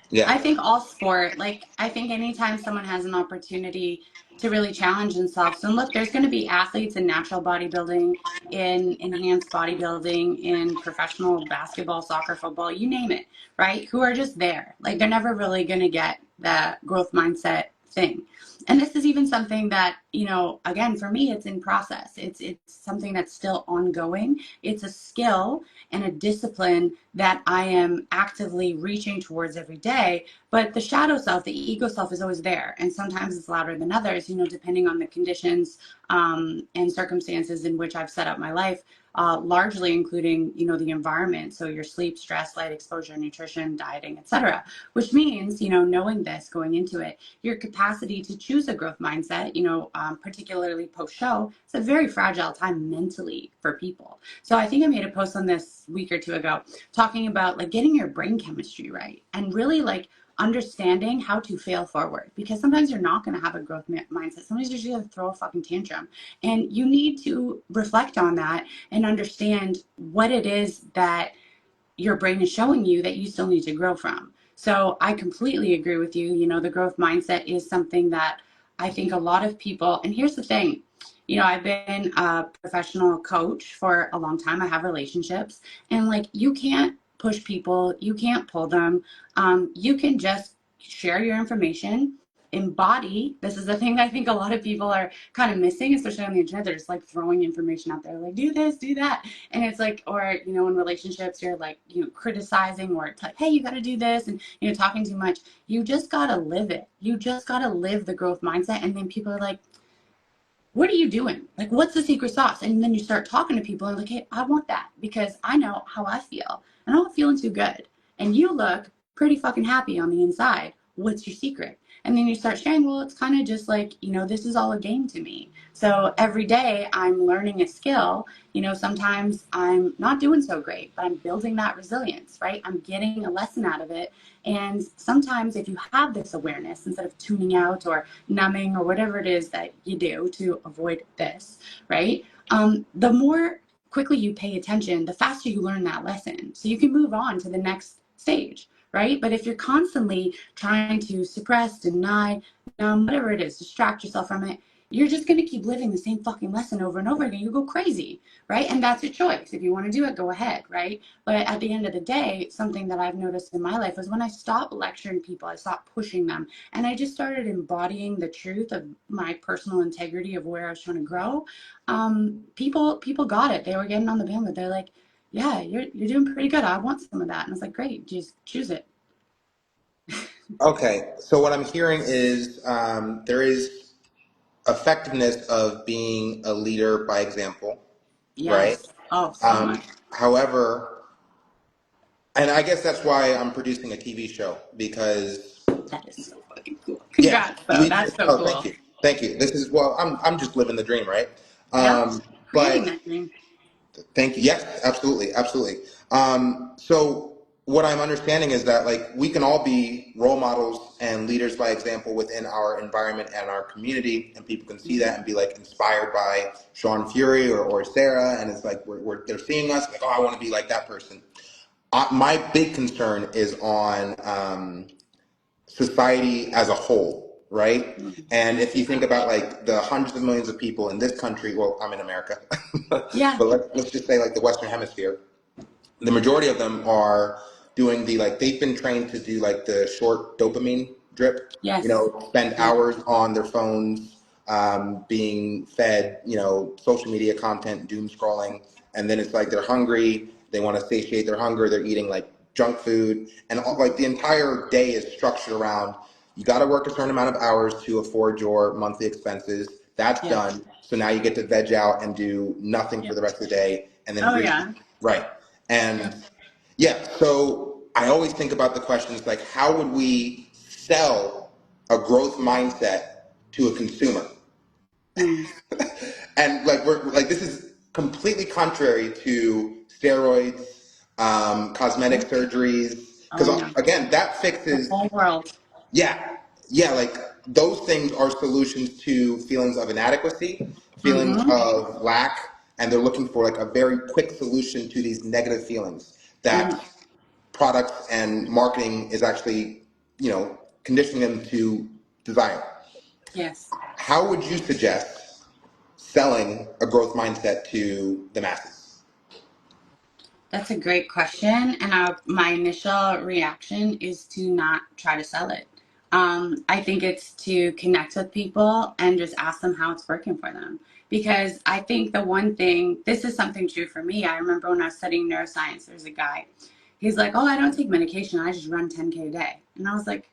Yeah. I think all sport, like, I think anytime someone has an opportunity to really challenge themselves, and look, there's going to be athletes in natural bodybuilding, in enhanced bodybuilding, in professional basketball, soccer, football, you name it, right? Who are just there. Like, they're never really going to get that growth mindset thing. And this is even something that, again, for me, it's in process. It's something that's still ongoing. It's a skill and a discipline that I am actively reaching towards every day. But the shadow self, the ego self is always there. And sometimes it's louder than others, depending on the conditions and circumstances in which I've set up my life, largely including, the environment. So your sleep, stress, light exposure, nutrition, dieting, etc. Which means, knowing this going into it, your capacity to choose a growth mindset, particularly post-show, it's a very fragile time mentally for people. So I think I made a post on this a week or two ago talking about like getting your brain chemistry right and really like understanding how to fail forward, because sometimes you're not going to have a growth mindset. Sometimes you're just going to throw a fucking tantrum, and you need to reflect on that and understand what it is that your brain is showing you that you still need to grow from. So I completely agree with you. The growth mindset is something that I think a lot of people, and here's the thing, I've been a professional coach for a long time. I have relationships, and like, you can't push people, you can't pull them. You can just share your information, embody. This is the thing that I think a lot of people are kind of missing, especially on the internet. They're just like throwing information out there, like, do this, do that. And it's like, or, in relationships, you're like, criticizing, or it's like, hey, you got to do this, and, talking too much. You just got to live it. You just got to live the growth mindset. And then people are like, what are you doing? Like, what's the secret sauce? And then you start talking to people and like, hey, I want that because I know how I feel. And I'm not feeling too good. And you look pretty fucking happy on the inside. What's your secret? And then you start sharing, well, it's kind of just like, this is all a game to me. So every day I'm learning a skill. Sometimes I'm not doing so great, but I'm building that resilience, right? I'm getting a lesson out of it. And sometimes if you have this awareness, instead of tuning out or numbing or whatever it is that you do to avoid this, right? The more quickly you pay attention, the faster you learn that lesson. So you can move on to the next stage, right? But if you're constantly trying to suppress, deny, whatever it is, distract yourself from it, you're just going to keep living the same fucking lesson over and over again. You go crazy, right? And that's your choice. If you want to do it, go ahead, right? But at the end of the day, something that I've noticed in my life was when I stopped lecturing people, I stopped pushing them, and I just started embodying the truth of my personal integrity of where I was trying to grow. People got it. They were getting on the bandwagon. They're like, yeah, you're doing pretty good. I want some of that. And I was like, great, just choose it. Okay, so what I'm hearing is there is effectiveness of being a leader by example, right? Yes. Oh, so much. However, and I guess that's why I'm producing a TV show because That is so fucking cool. yeah, Congrats, though. That's so oh, thank cool. you, thank you. This is well, I'm just living the dream, right? Yep. Creating But that dream. thank you. Yes, absolutely, absolutely. So what I'm understanding is that like we can all be role models and leaders by example within our environment and our community, and people can see that and be like inspired by Shaun Fury or Sarah, and it's like they're seeing us like, oh, I want to be like that person. My big concern is on society as a whole, right? And if you think about like the hundreds of millions of people in this country, well, I'm in America, but Yeah. let's just say like the Western Hemisphere, the majority of them are doing the like they've been trained to do like the short dopamine drip, Yes. spend Yeah. hours on their phones, being fed, social media content, doom scrolling, and then it's like they're hungry, they want to satiate their hunger, they're eating like junk food, and like the entire day is structured around you got to work a certain amount of hours to afford your monthly expenses. That's Yeah. done. So now you get to veg out and do nothing Yeah. for the rest of the day and then Oh, repeat. yeah. Right. Yeah. And yeah, so I always think about the questions like how would we sell a growth mindset to a consumer? Mm. And like we're like this is completely contrary to steroids, cosmetic surgeries, Oh, because I know. again, that The fixes whole world. yeah, yeah, like those things are solutions to feelings of inadequacy, feelings Mm-hmm. of lack, and they're looking for like a very quick solution to these negative feelings Mm-hmm. that products and marketing is actually, conditioning them to desire. Yes. How would you suggest selling a growth mindset to the masses? That's a great question. And my initial reaction is to not try to sell it. I think it's to connect with people and just ask them how it's working for them. Because I think the one thing, this is something true for me. I remember when I was studying neuroscience, there's a guy. He's like, oh, I don't take medication. I just run 10K a day. And I was like,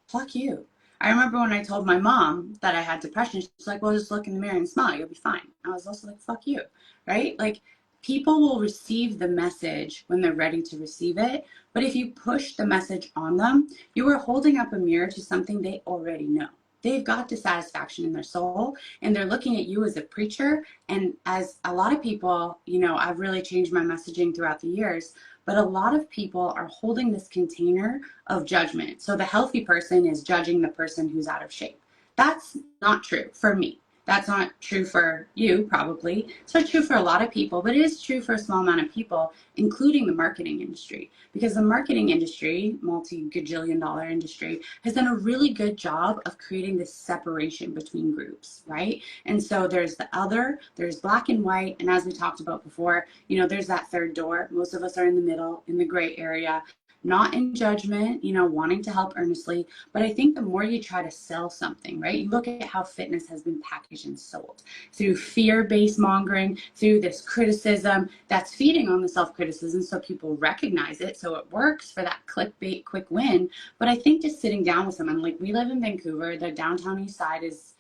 fuck you. I remember when I told my mom that I had depression, she's like, well, just look in the mirror and smile. You'll be fine. I was also like, fuck you. Right? Like, people will receive the message when they're ready to receive it. But if you push the message on them, you are holding up a mirror to something they already know. They've got dissatisfaction in their soul and they're looking at you as a preacher. And as a lot of people, I've really changed my messaging throughout the years, but a lot of people are holding this container of judgment. So the healthy person is judging the person who's out of shape. That's not true for me. That's not true for you, probably. It's not true for a lot of people, but it is true for a small amount of people, including the marketing industry. Because the marketing industry, multi-gajillion dollar industry, has done a really good job of creating this separation between groups, right? And so there's the other, there's black and white, and as we talked about before, there's that third door. Most of us are in the middle, in the gray area, not in judgment, wanting to help earnestly. But I think the more you try to sell something, right? You look at how fitness has been packaged and sold through fear-based mongering, through this criticism that's feeding on the self-criticism so people recognize it. So it works for that clickbait, quick win. But I think just sitting down with someone, like we live in Vancouver, the downtown east side is,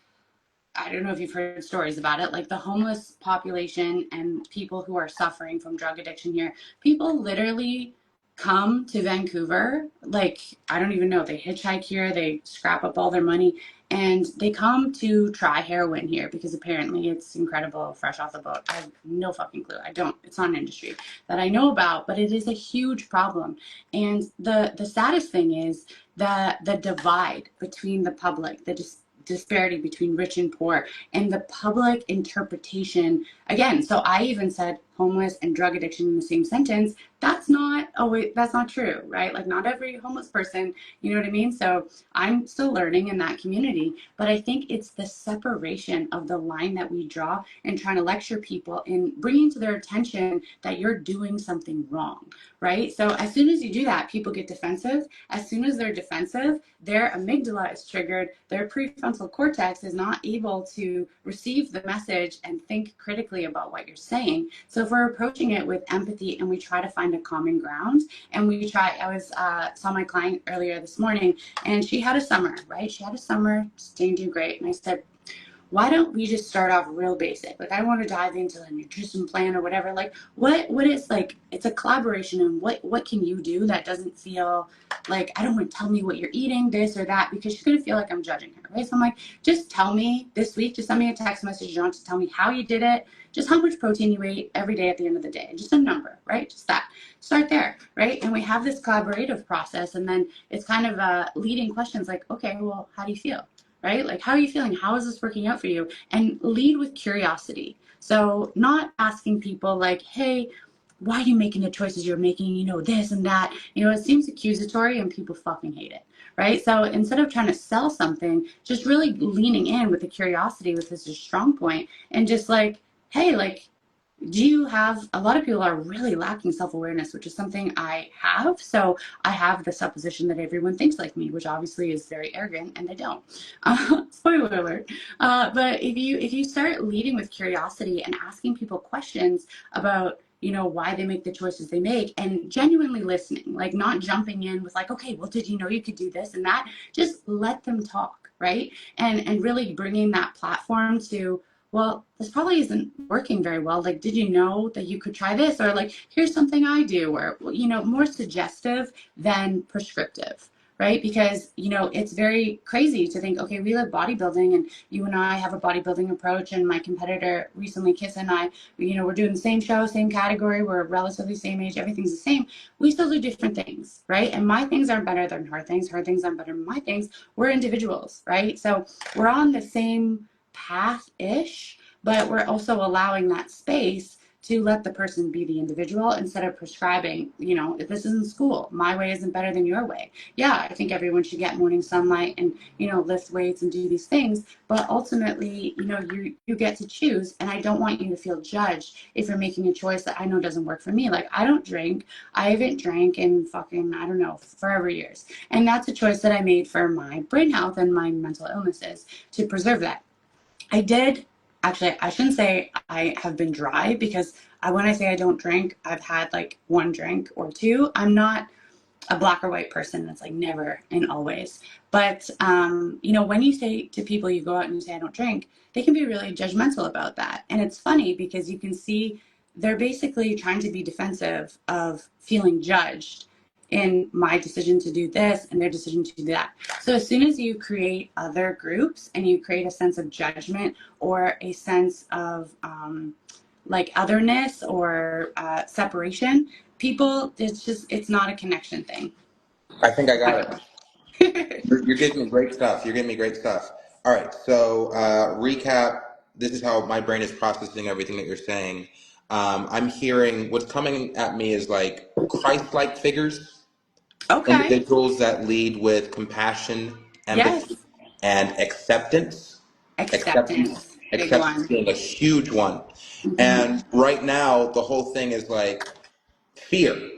I don't know if you've heard stories about it, like the homeless population and people who are suffering from drug addiction here, people literally come to Vancouver, like, I don't even know, they hitchhike here, they scrap up all their money, and they come to try heroin here because apparently it's incredible, fresh off the boat. I have no fucking clue. It's not an industry that I know about, but it is a huge problem. And the saddest thing is the divide between the public, the disparity between rich and poor, and the public interpretation. Again, so I even said, homeless and drug addiction in the same sentence, that's not true, right? Like not every homeless person, you know what I mean? So I'm still learning in that community, but I think it's the separation of the line that we draw and trying to lecture people and bringing to their attention that you're doing something wrong, right? So as soon as you do that, people get defensive. As soon as they're defensive, their amygdala is triggered, their prefrontal cortex is not able to receive the message and think critically about what you're saying. So if we're approaching it with empathy and we try to find a common ground, and saw my client earlier this morning, and she had a summer, right? She had a summer, didn't do great. And I said, why don't we just start off real basic? Like I want to dive into a nutrition plan or whatever. Like what is like, it's a collaboration, and what can you do that doesn't feel like I don't want to tell me what you're eating, this or that, because she's going to feel like I'm judging her, right? So I'm like, just tell me this week, just send me a text message. You don't have to tell me how you did it, just how much protein you ate every day at the end of the day, just a number, right? Just that. Start there, right? And we have this collaborative process, and then it's kind of leading questions like, okay, well, how do you feel? Right? Like, how are you feeling? How is this working out for you? And lead with curiosity. So not asking people like, hey, why are you making the choices you're making? You know, this and that. You know, it seems accusatory and people fucking hate it. Right? So instead of trying to sell something, just really leaning in with the curiosity, with this strong point, and just like, hey, like, do you have, a lot of people are really lacking self-awareness, which is something I have. So I have the supposition that everyone thinks like me, which obviously is very arrogant, and they don't. Spoiler alert. But if you start leading with curiosity and asking people questions about, you know, why they make the choices they make, and genuinely listening, like not jumping in with like, okay, well, did you know you could do this and that? Just let them talk, right? And really bringing that platform to, well, this probably isn't working very well. Like, did you know that you could try this? Or like, here's something I do, or, you know, more suggestive than prescriptive, right? Because, you know, it's very crazy to think, okay, we love bodybuilding and you and I have a bodybuilding approach, and my competitor recently, Kiss, and I, you know, we're doing the same show, same category, we're relatively same age, everything's the same. We still do different things, right? And my things aren't better than her things aren't better than my things. We're individuals, right? So we're on the same path-ish, but we're also allowing that space to let the person be the individual instead of prescribing, you know, if this isn't school, my way isn't better than your way. Yeah, I think everyone should get morning sunlight and, you know, lift weights and do these things, but ultimately, you know, you get to choose, and I don't want you to feel judged if you're making a choice that I know doesn't work for me. Like, I don't drink. I haven't drank in fucking, I don't know, forever years. And that's a choice that I made for my brain health and my mental illnesses to preserve that. I did, actually, I shouldn't say I have been dry, because when I say I don't drink, I've had like one drink or two. I'm not a black or white person that's like never and always. But, you know, when you say to people, you go out and you say, I don't drink, they can be really judgmental about that. And it's funny because you can see they're basically trying to be defensive of feeling judged in my decision to do this and their decision to do that. So as soon as you create other groups and you create a sense of judgment or a sense of like otherness or separation, people, it's not a connection thing. I think I got it. You're getting me great stuff. You're getting me great stuff. All right. So, recap. This is how my brain is processing everything that you're saying. I'm hearing what's coming at me is like Christ-like figures, Okay. individuals that lead with compassion, empathy, Yes. and acceptance. Acceptance, Acceptance. Big acceptance one. being a huge one. Mm-hmm. And right now, the whole thing is like fear,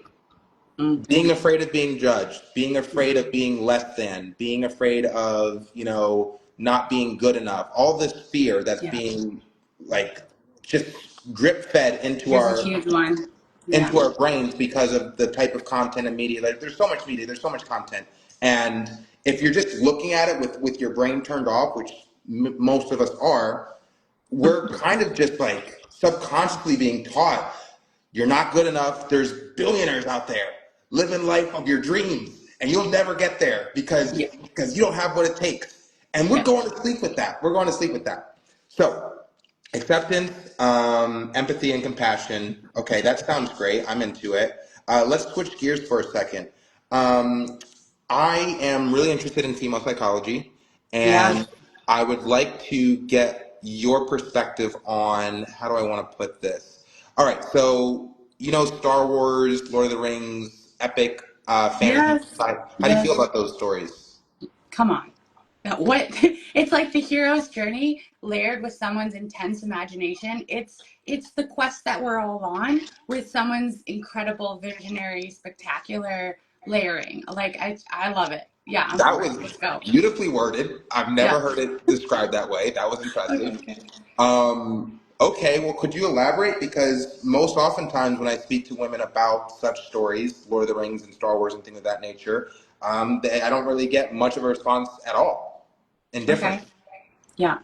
Mm. being afraid of being judged, being Yeah. afraid of being less than, being afraid of, you know, not being good enough. All this fear that's Yeah. being like just drip fed There's a huge one. Yeah. into our brains because of the type of content and media. Like, there's so much media, there's so much content, and if you're just looking at it with your brain turned off, which most of us are, we're kind of just like subconsciously being taught you're not good enough. There's billionaires out there living life of your dreams, and you'll never get there Yeah. because you don't have what it takes. And we're Yeah. going to sleep with that. We're going to sleep with that. So, acceptance, empathy, and compassion. Okay, that sounds great. I'm into it. Let's switch gears for a second. Um, I am really interested in female psychology, Yeah. and I would like to get your perspective on how do I want to put this? All right, so you know Star Wars, Lord of the Rings, epic fantasy Yes, side. How do you feel yes. about those stories? Come on. What it's like the hero's journey layered with someone's intense imagination. It's the quest that we're all on with someone's incredible, visionary, spectacular layering. Like I love it. Yeah, I'm That for it. was Let's go. beautifully worded. I've never Yeah. heard it described that way. That was Okay, impressive. okay. Okay, well, could you elaborate? Because most oftentimes when I speak to women about such stories, Lord of the Rings and Star Wars and things of that nature, I don't really get much of a response at all. Indifferent. Okay. Yeah.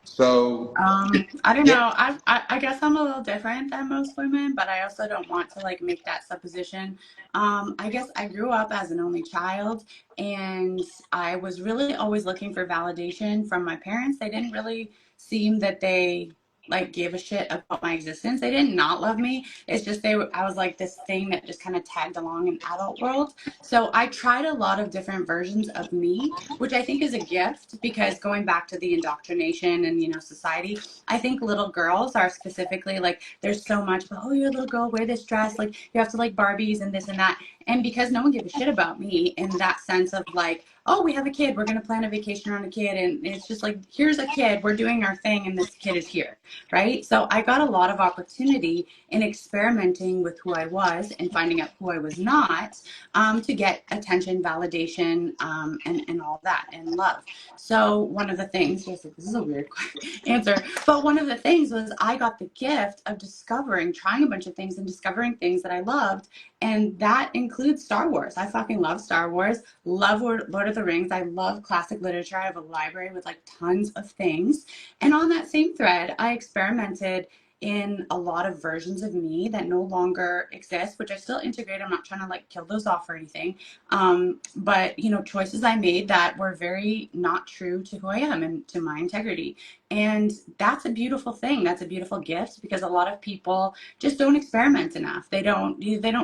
So, I don't yeah, know. I guess I'm a little different than most women, but I also don't want to like make that supposition. I guess I grew up as an only child, and I was really always looking for validation from my parents. They didn't really seem that they like gave a shit about my existence. They did not love me. It's just I was like this thing that just kind of tagged along in adult world. So I tried a lot of different versions of me, which I think is a gift because going back to the indoctrination and society, I think little girls are specifically like there's so much about, oh, you're a little girl, wear this dress, like you have to like Barbies and this and that. And because no one gave a shit about me in that sense of like, oh, we have a kid, we're gonna plan a vacation around a kid, and it's just like, here's a kid, we're doing our thing, and this kid is here, right? So I got a lot of opportunity in experimenting with who I was and finding out who I was not, to get attention, validation, and all that, and love. So one of the things, just like, this is a weird answer, but one of the things was I got the gift of discovering, trying a bunch of things and discovering things that I loved. And that includes Star Wars. I fucking love Star Wars, love Lord of the Rings. I love classic literature. I have a library with like tons of things. And on that same thread, I experimented in a lot of versions of me that no longer exist, which I still integrate. I'm not trying to like kill those off or anything. But choices I made that were very not true to who I am and to my integrity. And that's a beautiful thing. That's a beautiful gift because a lot of people just don't experiment enough. They don't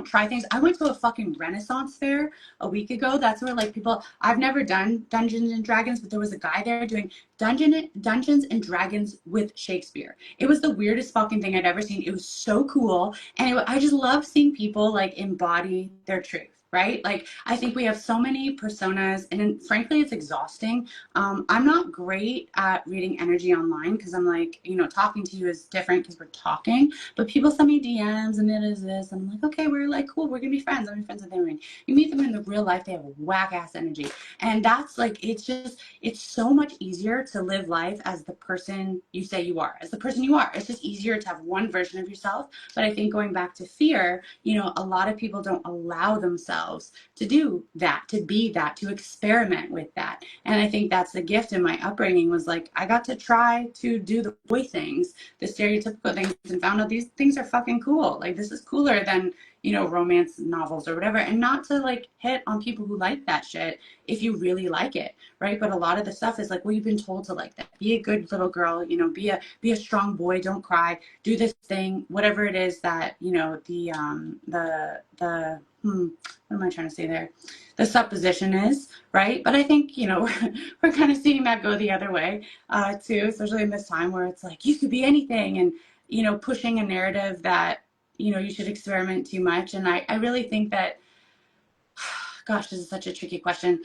try things. I went to a fucking Renaissance fair a week ago. That's where like people, I've never done Dungeons and Dragons, but there was a guy there doing Dungeons and Dragons with Shakespeare. It was the weirdest fucking thing I'd ever seen. It was so cool. And I just love seeing people like embody their truth. Right? Like, I think we have so many personas, and frankly, it's exhausting. I'm not great at reading energy online because I'm like, talking to you is different because we're talking, but people send me DMs and it is this. And I'm like, okay, we're like, cool, we're going to be friends. I'm going to be friends with them. You meet them in the real life, they have whack ass energy. And that's like, it's so much easier to live life as the person you say you are, as the person you are. It's just easier to have one version of yourself. But I think going back to fear, a lot of people don't allow themselves to do that, to be that, to experiment with that. And I think that's the gift in my upbringing was like, I got to try to do the boy things, the stereotypical things, and found out these things are fucking cool. Like, this is cooler than, romance novels or whatever. And not to like hit on people who like that shit if you really like it, right? But a lot of the stuff is like, well, you've been told to like that. Be a good little girl, be a strong boy, don't cry, do this thing, whatever it is that, what am I trying to say there? The supposition is, right? But I think, we're kind of seeing that go the other way, too, especially in this time where it's like, you could be anything, and, pushing a narrative that, you should experiment too much. And I really think that, gosh, this is such a tricky question.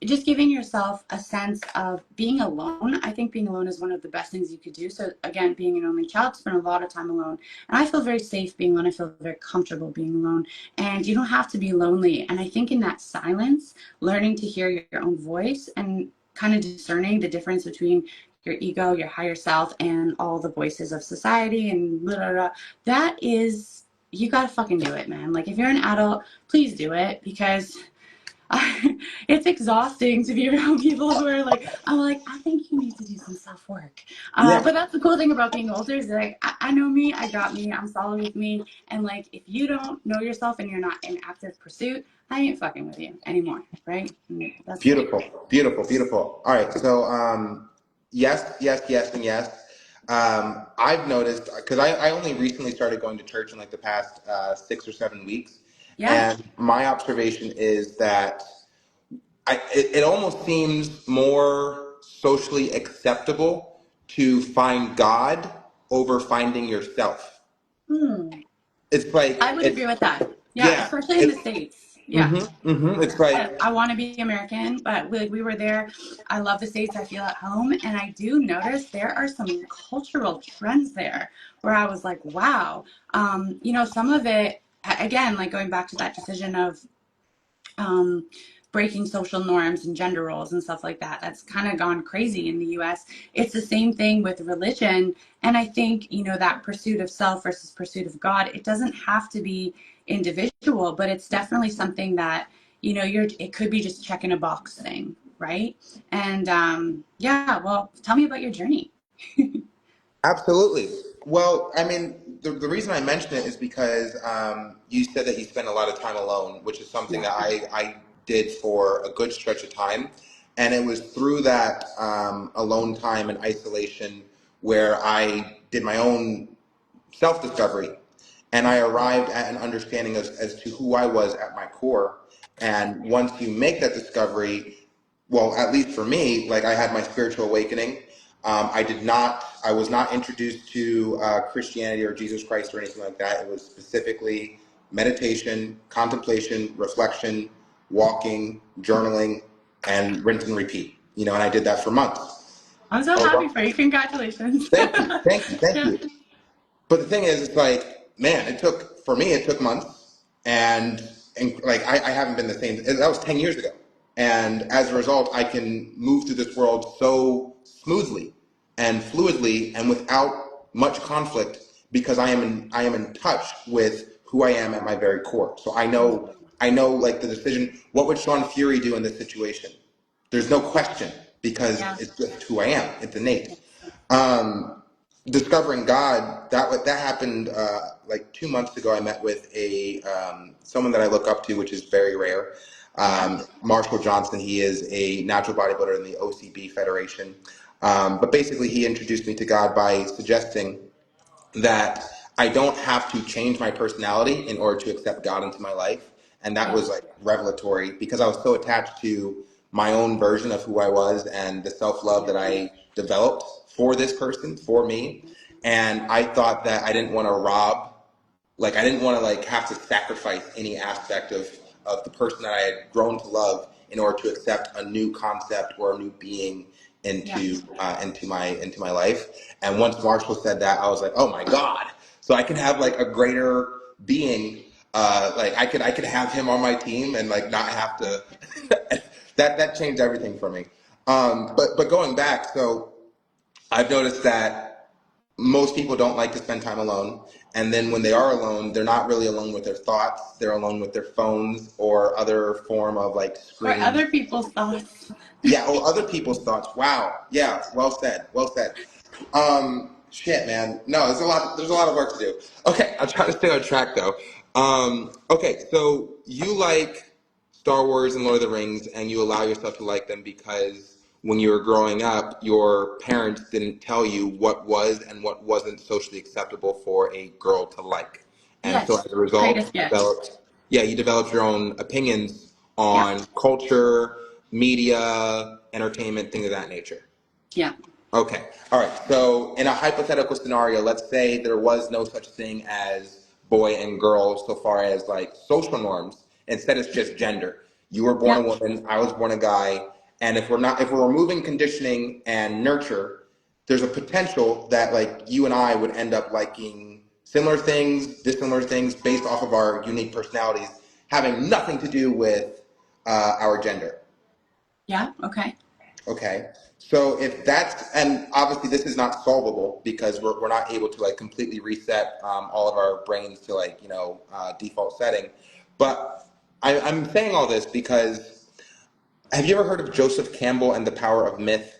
Just giving yourself a sense of being alone. I think being alone is one of the best things you could do. So again, being an only child, spend a lot of time alone. And I feel very safe being alone. I feel very comfortable being alone. And you don't have to be lonely. And I think in that silence, learning to hear your own voice and kind of discerning the difference between your ego, your higher self, and all the voices of society and blah, blah, blah, that is, you gotta fucking do it, man. Like, if you're an adult, please do it, because it's exhausting to be around people who are like, I'm like, I think you need to do some self work. yeah, But that's the cool thing about being older is like, I know me, I got me, I'm solid with me. And like, if you don't know yourself and you're not in active pursuit, I ain't fucking with you anymore, right? And that's cool. beautiful, beautiful, beautiful. All right, so yes, yes, yes, and yes. I've noticed because I only recently started going to church in like the past 6 or 7 weeks, Yeah. and my observation is that it almost seems more socially acceptable to find God over finding yourself. Hmm. It's like I would agree with that. Yeah, yeah, especially in the it's States. Yeah. it's like I want to be American, but we were there. I love the States. I feel at home. And I do notice there are some cultural trends there where I was like, wow. Some of it, again, like going back to that decision of um, breaking social norms and gender roles and stuff like that. That's kind of gone crazy in the US. It's the same thing with religion. And I think, that pursuit of self versus pursuit of God, it doesn't have to be individual, but it's definitely something that, it could be just checking a box thing, right? And yeah, well, tell me about your journey. absolutely. Well, I mean, the reason I mention it is because you said that you spend a lot of time alone, which is something Yeah. that I did for a good stretch of time. And it was through that alone time and isolation where I did my own self discovery. And I arrived at an understanding as to who I was at my core. And once you make that discovery, well, at least for me, like I had my spiritual awakening. I was not introduced to Christianity or Jesus Christ or anything like that. It was specifically meditation, contemplation, reflection, walking, journaling, and rinse and repeat. And I did that for months. I'm so happy for you. Congratulations. Thank you, thank you, thank Yeah. you. But the thing is, it's like, man, it took months, and like I haven't been the same. That was 10 years ago, and as a result, I can move through this world so smoothly and fluidly and without much conflict because I am in touch with who I am at my very core. So I know like the decision. What would Shaun Fury do in this situation? There's no question because Yeah. it's just who I am. It's innate. Um, Discovering God, that happened like 2 months ago. I met with a someone that I look up to, which is very rare. Yeah. Marshall Johnson. He is a natural bodybuilder in the OCB Federation. But basically, he introduced me to God by suggesting that I don't have to change my personality in order to accept God into my life. And that Yeah. was like revelatory because I was so attached to my own version of who I was and the self love that I developed for this person, for me. And I thought that I didn't want to I didn't want to like have to sacrifice any aspect of the person that I had grown to love in order to accept a new concept or a new being Yeah. into my life. And once Marshall said that, I was like, oh my God. So I can have like a greater being, like I could have him on my team and like not have to that changed everything for me. But going back, so I've noticed that most people don't like to spend time alone. And then when they are alone, they're not really alone with their thoughts. They're alone with their phones or other form of like Or screen. other people's thoughts. Yeah, or other people's thoughts. Wow. Yeah, well said. Well said. Shit, man. No, there's a lot of work to do. Okay, I'm trying to stay on track though. Okay, so you like Star Wars and Lord of the Rings, and you allow yourself to like them because when you were growing up, your parents didn't tell you what was and what wasn't socially acceptable for a girl to like. And so Yes. as a result, Greatest gift. you developed your own opinions Yeah. on culture, media, entertainment, things of that nature. Yeah. Okay. All right. So, in a hypothetical scenario, let's say there was no such thing as boy and girl so far as like social norms. Instead, it's just gender. You were born Yeah. a woman, I was born a guy. And if we're removing conditioning and nurture, there's a potential that like you and I would end up liking similar things, dissimilar things based off of our unique personalities, having nothing to do with our gender. Yeah. Okay. Okay. So if that's, and obviously this is not solvable because we're not able to like completely reset all of our brains to like, default setting. But I'm saying all this because have you ever heard of Joseph Campbell and the Power of Myth?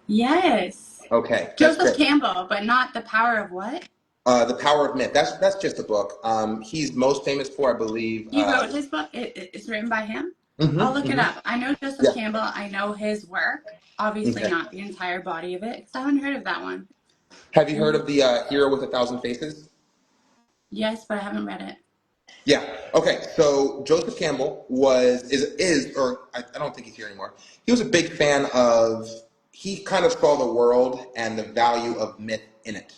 Yes. Okay, that's Joseph great. Campbell, but not the power of what? The Power of Myth. That's just a book. He's most famous for, I believe. He wrote his book. It's written by him. I'll Mhm, look it mhm. up. I know Joseph Yeah. Campbell. I know his work. Obviously, Okay. not the entire body of it, because I haven't heard of that one. Have you heard of the Hero with a Thousand Faces? Yes, but I haven't read it. Yeah. Okay. So Joseph Campbell or I don't think he's here anymore. He was a big fan of. He kind of saw the world and the value of myth in it,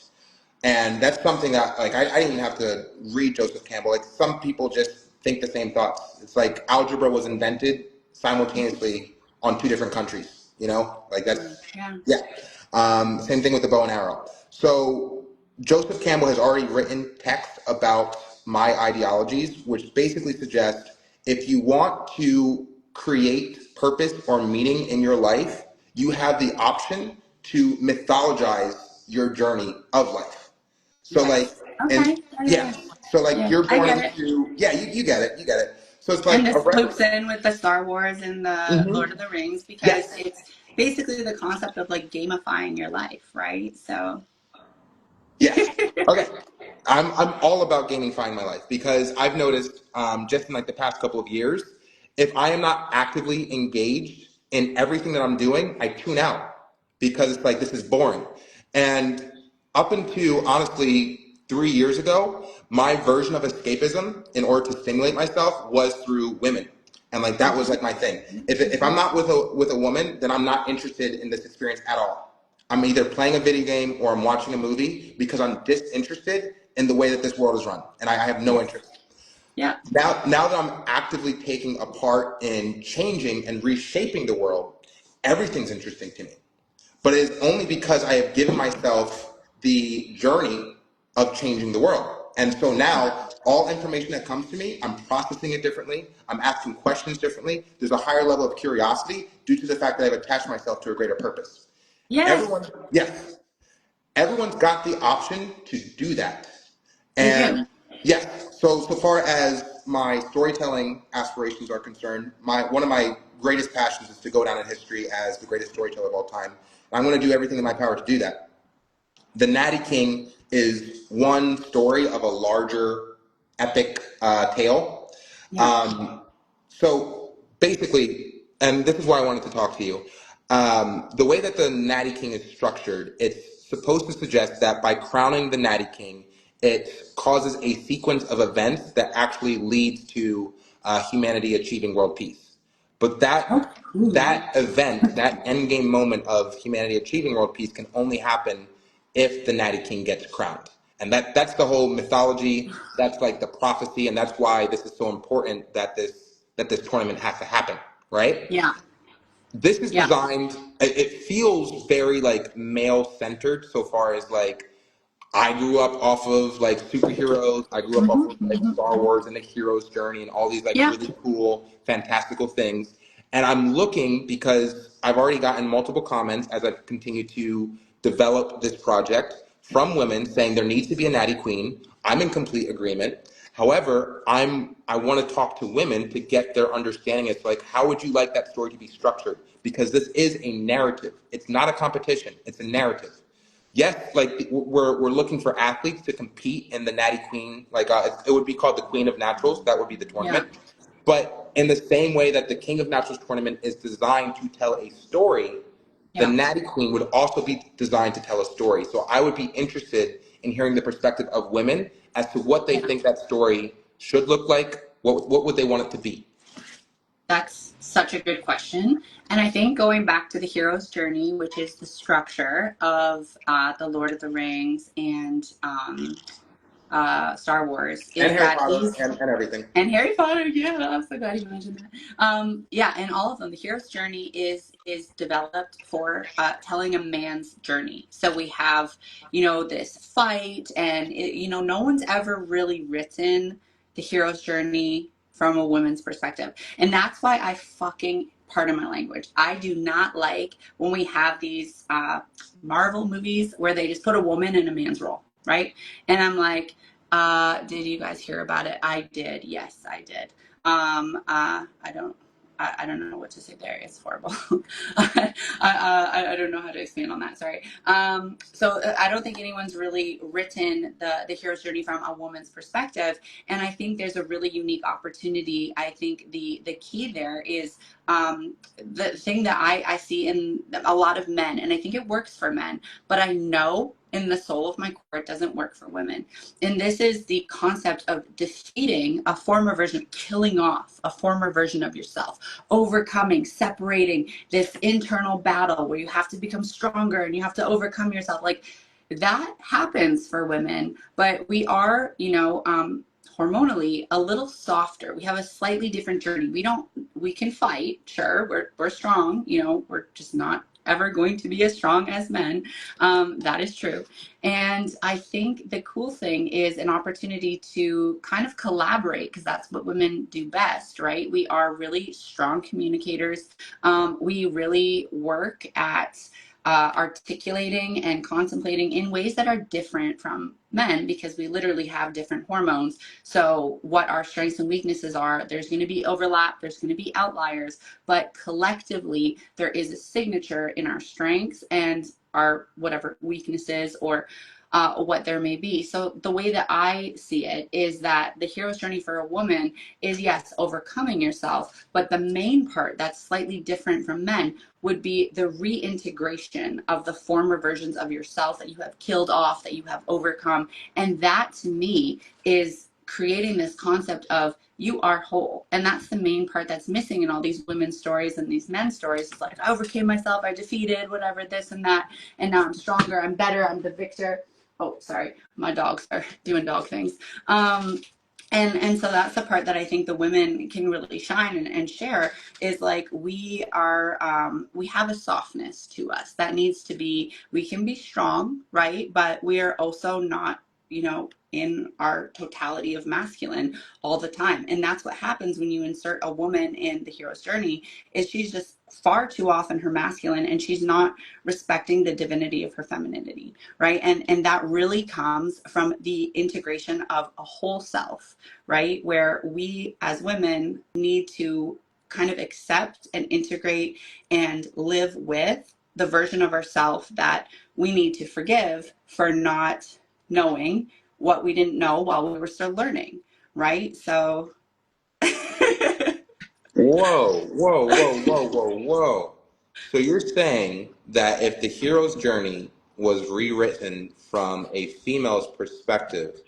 And that's something that, like, I didn't even have to read Joseph Campbell. Like, some people just think the same thoughts. It's like algebra was invented simultaneously on two different countries, you know? Like, that's, Yeah. yeah. Same thing with the bow and arrow. So Joseph Campbell has already written text about my ideologies, which basically suggest if you want to create purpose or meaning in your life, you have the option to mythologize your journey of life. So like, Yes. and Okay. Yeah, yeah, yeah, yeah. so like Yeah, you're I born get it. into, yeah, you get it, you get it. So it's like And a this loops in with the Star Wars and the Mhm. Lord of the Rings because Yes, it's basically the concept of like gamifying your life, right? So yes. Okay. I'm all about gamifying my life because I've noticed just in like the past couple of years, if I am not actively engaged in everything that I'm doing, I tune out because it's like this is boring. And up until honestly 3 years ago, my version of escapism in order to stimulate myself was through women. And like that was like my thing. If I'm not with a woman, then I'm not interested in this experience at all. I'm either playing a video game or I'm watching a movie because I'm disinterested in the way that this world is run, and I have no yes. interest. Yeah. Now that I'm actively taking a part in changing and reshaping the world, everything's interesting to me. But it is only because I have given myself the journey of changing the world. And so now, all information that comes to me, I'm processing it differently. I'm asking questions differently. There's a higher level of curiosity due to the fact that I've attached myself to a greater purpose. Yes, Everyone, yes, everyone's got the option to do that. they do. And yes, so far as my storytelling aspirations are concerned, my one of my greatest passions is to go down in history as the greatest storyteller of all time. I'm going to do everything in my power to do that. The Natty King is one story of a larger epic tale. Yeah. Um, so basically, and this is why I wanted to talk to you. The way that the Natty King is structured, it's supposed to suggest that by crowning the Natty King, it causes a sequence of events that actually leads to humanity achieving world peace. But Oh, cool. that event, that end game moment of humanity achieving world peace, can only happen if the Natty King gets crowned. And that's the whole mythology. That's like the prophecy, and that's why this is so important that this tournament has to happen, right? Yeah. This is Yeah. designed. It feels very like male centered so far as like I grew up off of like superheroes. I grew up off of like Star Wars and the hero's journey and all these like Yeah. really cool, fantastical things. And I'm looking because I've already gotten multiple comments as I've continued to develop this project from women saying there needs to be a natty queen. I'm in complete agreement. However, I want to talk to women to get their understanding. It's like, how would you like that story to be structured? Because this is a narrative. It's not a competition. It's a narrative. Yes, like we're looking for athletes to compete in the Natty Queen. Like it would be called the Queen of Naturals. That would be the Yeah. tournament. But in the same way that the King of Naturals tournament is designed to tell a story, the Yeah. Natty Queen would also be designed to tell a story. So I would be interested in hearing the perspective of women as to what they Yeah. think that story should look like. What would they want it to be? That's such a good question. And I think going back to the hero's journey, which is the structure of the Lord of the Rings and Star Wars, And is Harry that Potter these and everything. and Harry Potter, yeah, I'm so glad you mentioned that. Yeah, and all of them. The hero's journey is developed for telling a man's journey. So we have, this fight, and no one's ever really written the hero's journey from a woman's perspective, and that's why I fucking pardon my language. I do not like when we have these Marvel movies where they just put a woman in a man's role, right? And I'm like, did you guys hear about it? I did. Yes, I did. I don't. I don't know what to say there. It's horrible. I don't know how to expand on that. Sorry. So I don't think anyone's really written the hero's journey from a woman's perspective, and I think there's a really unique opportunity. I think the key there is the thing that I see in a lot of men, and I think it works for men, but I know in the soul of my core it doesn't work for women. And this is the concept of defeating a former version, killing off a former version of yourself, overcoming, separating this internal battle where you have to become stronger and you have to overcome yourself. Like that happens for women, but we are, hormonally a little softer. We have a slightly different journey. We can fight, sure, we're strong, we're just not ever going to be as strong as men. That is true. And I think the cool thing is an opportunity to kind of collaborate, because that's what women do best, right? We are really strong communicators. We really work at articulating and contemplating in ways that are different from men, because we literally have different hormones. So what our strengths and weaknesses are, there's going to be overlap, there's going to be outliers, but collectively there is a signature in our strengths and our whatever weaknesses, or what there may be. So the way that I see it is that the hero's journey for a woman is, yes, overcoming yourself, but the main part that's slightly different from men would be the reintegration of the former versions of yourself that you have killed off, that you have overcome. And that to me is creating this concept of you are whole. And that's the main part that's missing in all these women's stories and these men's stories. It's like, I overcame myself, I defeated whatever, this and that, and now I'm stronger, I'm better, I'm the victor. Oh, sorry, my dogs are doing dog things. And so that's the part that I think the women can really shine and share, is like we have a softness to us that needs to be, we can be strong, right? But we are also not, in our totality of masculine all the time. And that's what happens when you insert a woman in the hero's journey, is she's just far too often her masculine, and she's not respecting the divinity of her femininity, right? And that really comes from the integration of a whole self, right? Where we as women need to kind of accept and integrate and live with the version of ourself that we need to forgive for not knowing what we didn't know while we were still learning, right? So Whoa, whoa, whoa, whoa, whoa, whoa. So you're saying that if the hero's journey was rewritten from a female's perspective,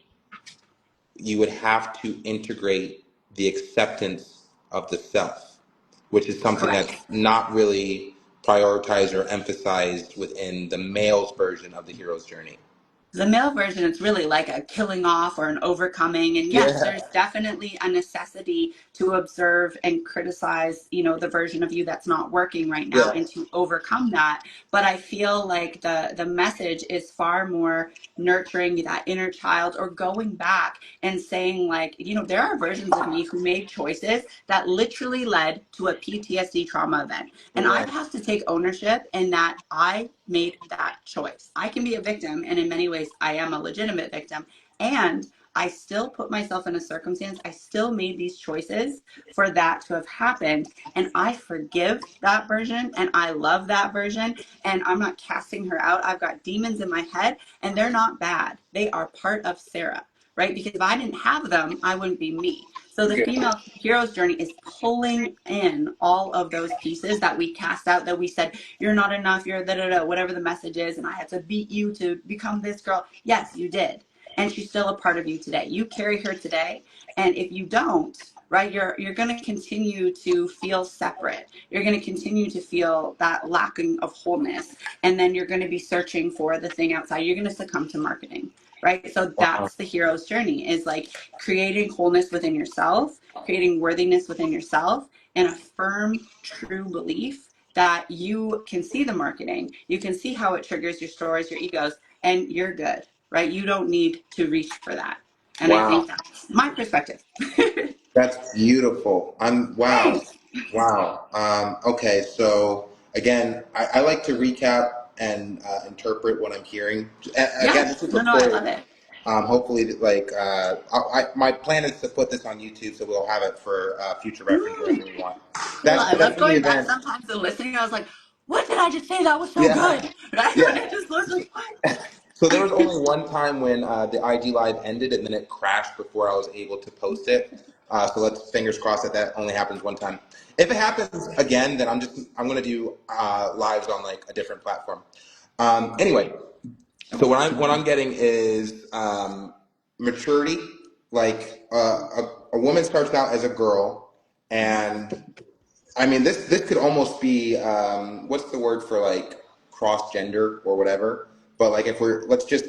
you would have to integrate the acceptance of the self, which is something correct. that's not really prioritized or emphasized within the male's version of the hero's journey. The male version, it's really like a killing off or an overcoming. And yes, Yeah. there's definitely a necessity to observe and criticize, the version of you that's not working right now, Yeah. and to overcome that. But I feel like the message is far more nurturing that inner child, or going back and saying, like, there are versions of me who made choices that literally led to a PTSD trauma event. And I Amen. have to take ownership in that I made that choice. I can be a victim, and in many ways, I am a legitimate victim. And I still put myself in a circumstance, I still made these choices for that to have happened. And I forgive that version, and I love that version. And I'm not casting her out. I've got demons in my head, and they're not bad. They are part of Sarah, right? Because if I didn't have them, I wouldn't be me. So the female hero's journey is pulling in all of those pieces that we cast out, that we said, you're not enough, you're da da da, whatever the message is, and I had to beat you to become this girl. Yes, you did. And she's still a part of you today. You carry her today. And if you don't, right, you're going to continue to feel separate. You're going to continue to feel that lacking of wholeness. And then you're going to be searching for the thing outside. You're going to succumb to marketing, right? So Wow. that's the hero's journey, is like creating wholeness within yourself, creating worthiness within yourself, and a firm, true belief that you can see the marketing, you can see how it triggers your stories, your egos, and you're good, right? You don't need to reach for that. And I Wow. think that's my perspective. That's beautiful. Wow. Thanks. Wow. Okay. So again, I like to recap and interpret what I'm hearing. Yeah, Again, this is no, I love recorded. it. Hopefully, like my plan is to put this on YouTube, so we'll have it for future reference Mm, wherever we want. cool. I But that's love in the going back event. sometimes and listening. I was like, what did I just say? That was so Yeah. good. Right? When Yeah. I just was like, So there was what? only one time when the IG live ended, and then it crashed before I was able to post it. So let's fingers crossed that that only happens one time. If it happens again, then I'm gonna do lives on like a different platform. Anyway, so Okay. what I'm getting is maturity. Like a woman starts out as a girl, and I mean this could almost be what's the word for like cross gender or whatever. But like if we're, let's just,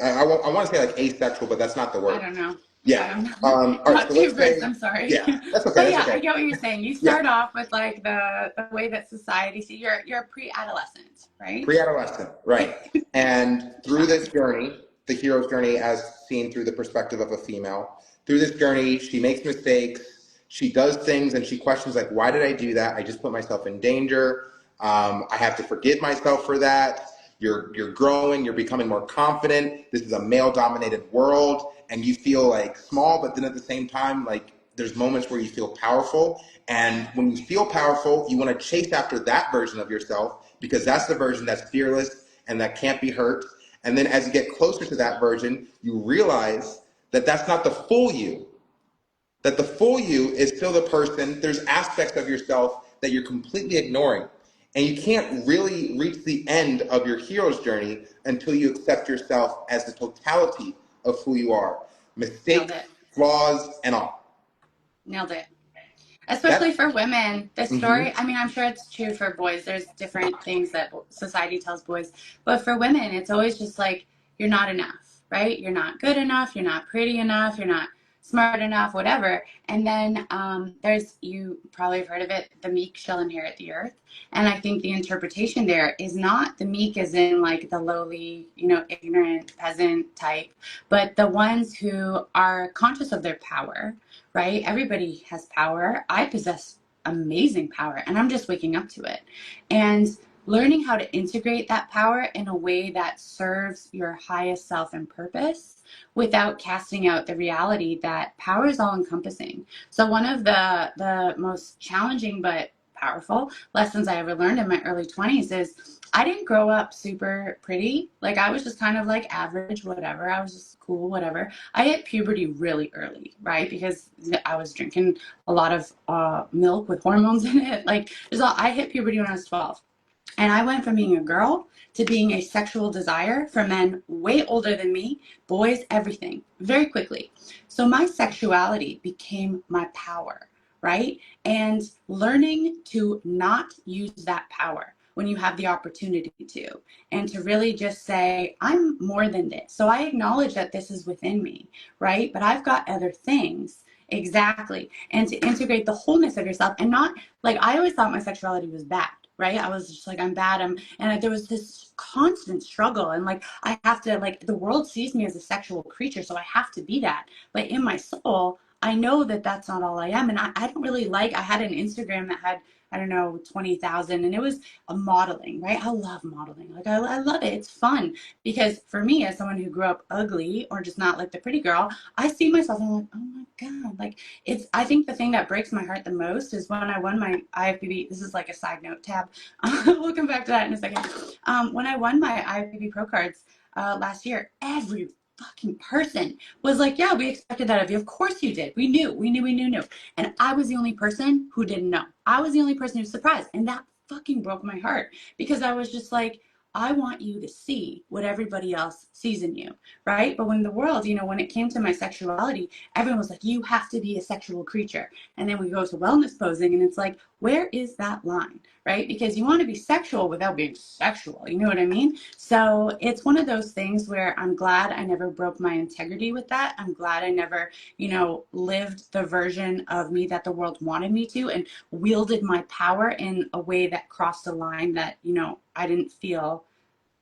I want to say like asexual, but that's not the I word. don't know. Yeah. I'm All right. not So too let's versed. say, I'm sorry. yeah, that's okay. But That's yeah, I okay. get what you're saying. You Yeah. start off with like the way that society sees you're pre-adolescent, right? Pre-adolescent, right. And through Shocker. this journey, the hero's journey as seen through the perspective of a female, through this journey, she makes mistakes, she does things and she questions like, why did I do that? I just put myself in danger. I have to forgive myself for that. You're growing, you're becoming more confident. This is a male dominated world and you feel like small, but then at the same time, like there's moments where you feel powerful. And when you feel powerful, you want to chase after that version of yourself because that's the version that's fearless and that can't be hurt. And then as you get closer to that version, you realize that that's not the full you, that the full you is still the person. There's aspects of yourself that you're completely ignoring. And you can't really reach the end of your hero's journey until you accept yourself as the totality of who you are. Nailed Mistakes, it. flaws, and all. Nailed it. That's Especially for women, this mm-hmm. story, I mean, I'm sure it's true for boys. There's different things that society tells boys. But for women, it's always just like, you're not enough, right? You're not good enough. You're not pretty enough. You're not smart enough, whatever. And then there's, you probably have heard of it, the meek shall inherit the earth. And I think the interpretation there is not the meek as in like the lowly, ignorant peasant type, but the ones who are conscious of their power, right? Everybody has power. I possess amazing power and I'm just waking up to it. And learning how to integrate that power in a way that serves your highest self and purpose without casting out the reality that power is all encompassing. So one of the most challenging but powerful lessons I ever learned in my early 20s is I didn't grow up super pretty. Like I was just kind of like average, whatever. I was just cool, whatever. I hit puberty really early, right? Because I was drinking a lot of milk with hormones in it. Like I hit puberty when I was 12. And I went from being a girl to being a sexual desire for men way older than me, boys, everything, very quickly. So my sexuality became my power, right? And learning to not use that power when you have the opportunity to, and to really just say, I'm more than this. So I acknowledge that this is within me, right? But I've got other things. Exactly. And to integrate the wholeness of yourself and not like, I always thought my sexuality was bad, right? I was just like, I'm bad. And there was this constant struggle. And like, I have to, like, the world sees me as a sexual creature, so I have to be that. But in my soul, I know that that's not all I am. And I don't really like, I had an Instagram that had, I don't know, 20,000, and it was a modeling, right? I love modeling. Like, I love it. It's fun because for me, as someone who grew up ugly or just not like the pretty girl, I see myself and I'm like, oh my God, like I think the thing that breaks my heart the most is when I won my IFBB. This is like a side note tab. We'll come back to that in a second. When I won my IFBB Pro cards last year, every fucking person was like, yeah, we expected that of you. Of course you did. We knew. And I was the only person who didn't know. I was the only person who was surprised. And that fucking broke my heart because I was just like, I want you to see what everybody else sees in you, right? But when the world, when it came to my sexuality, everyone was like, you have to be a sexual creature. And then we go to wellness posing and it's like, where is that line, right? Because you want to be sexual without being sexual. You know what I mean? So it's one of those things where I'm glad I never broke my integrity with that. I'm glad I never, lived the version of me that the world wanted me to and wielded my power in a way that crossed a line that, I didn't feel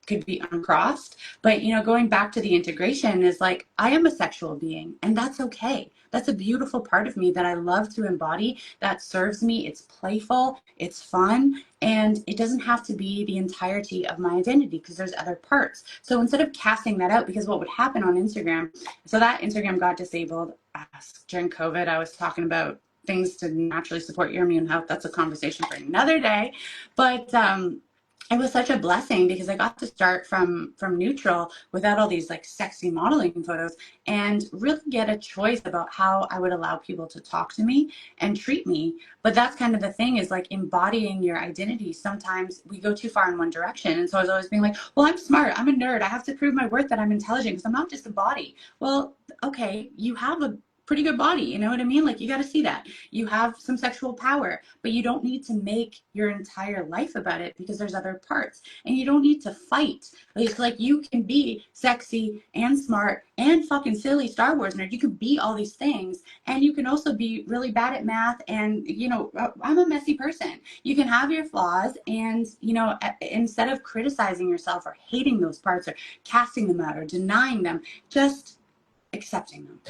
could be uncrossed. But going back to the integration is like, I am a sexual being and that's okay. That's a beautiful part of me that I love to embody, that serves me. It's playful, it's fun, and it doesn't have to be the entirety of my identity because there's other parts. So instead of casting that out, because what would happen on Instagram, so that Instagram got disabled during COVID. I was talking about things to naturally support your immune health. That's a conversation for another day. But it was such a blessing because I got to start from neutral without all these like sexy modeling photos and really get a choice about how I would allow people to talk to me and treat me. But that's kind of the thing is like embodying your identity. Sometimes we go too far in one direction. And so I was always being like, well, I'm smart. I'm a nerd. I have to prove my worth that I'm intelligent because I'm not just a body. Well, okay, you have a pretty good body. You know what I mean? Like, you got to see that. You have some sexual power, but you don't need to make your entire life about it because there's other parts. And you don't need to fight. It's like you can be sexy and smart and fucking silly Star Wars nerd. You can be all these things. And you can also be really bad at math. And, you know, I'm a messy person. You can have your flaws. And, you know, instead of criticizing yourself or hating those parts or casting them out or denying them, just accepting them.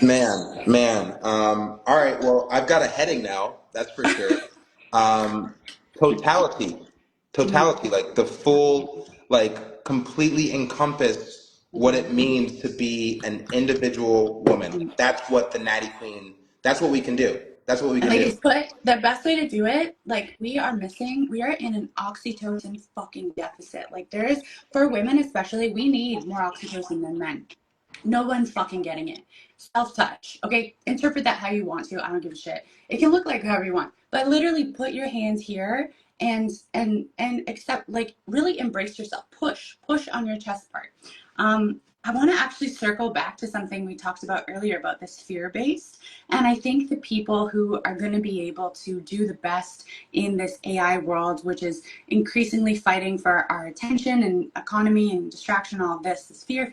Man. All right. Well, I've got a heading now. That's for sure. Um, totality, Mm-hmm. like the full, like completely encompass what Mm-hmm. it means to be an individual woman. Mm-hmm. Like, that's what the Natty Queen. That's what we can do. That's what we can Like, do. it's put the best way to do it. Like, we are in an oxytocin fucking deficit. Like, there is, for women especially, we need more oxytocin than men. No one's fucking getting it. Self-touch. Okay, interpret that how you want to. I don't give a shit. It can look like however you want, but literally put your hands here and accept, like, really embrace yourself. Push on your chest part. I want to actually circle back to something we talked about earlier about this fear-based. And I think the people who are going to be able to do the best in this AI world, which is increasingly fighting for our attention and economy and distraction, all of this is fear,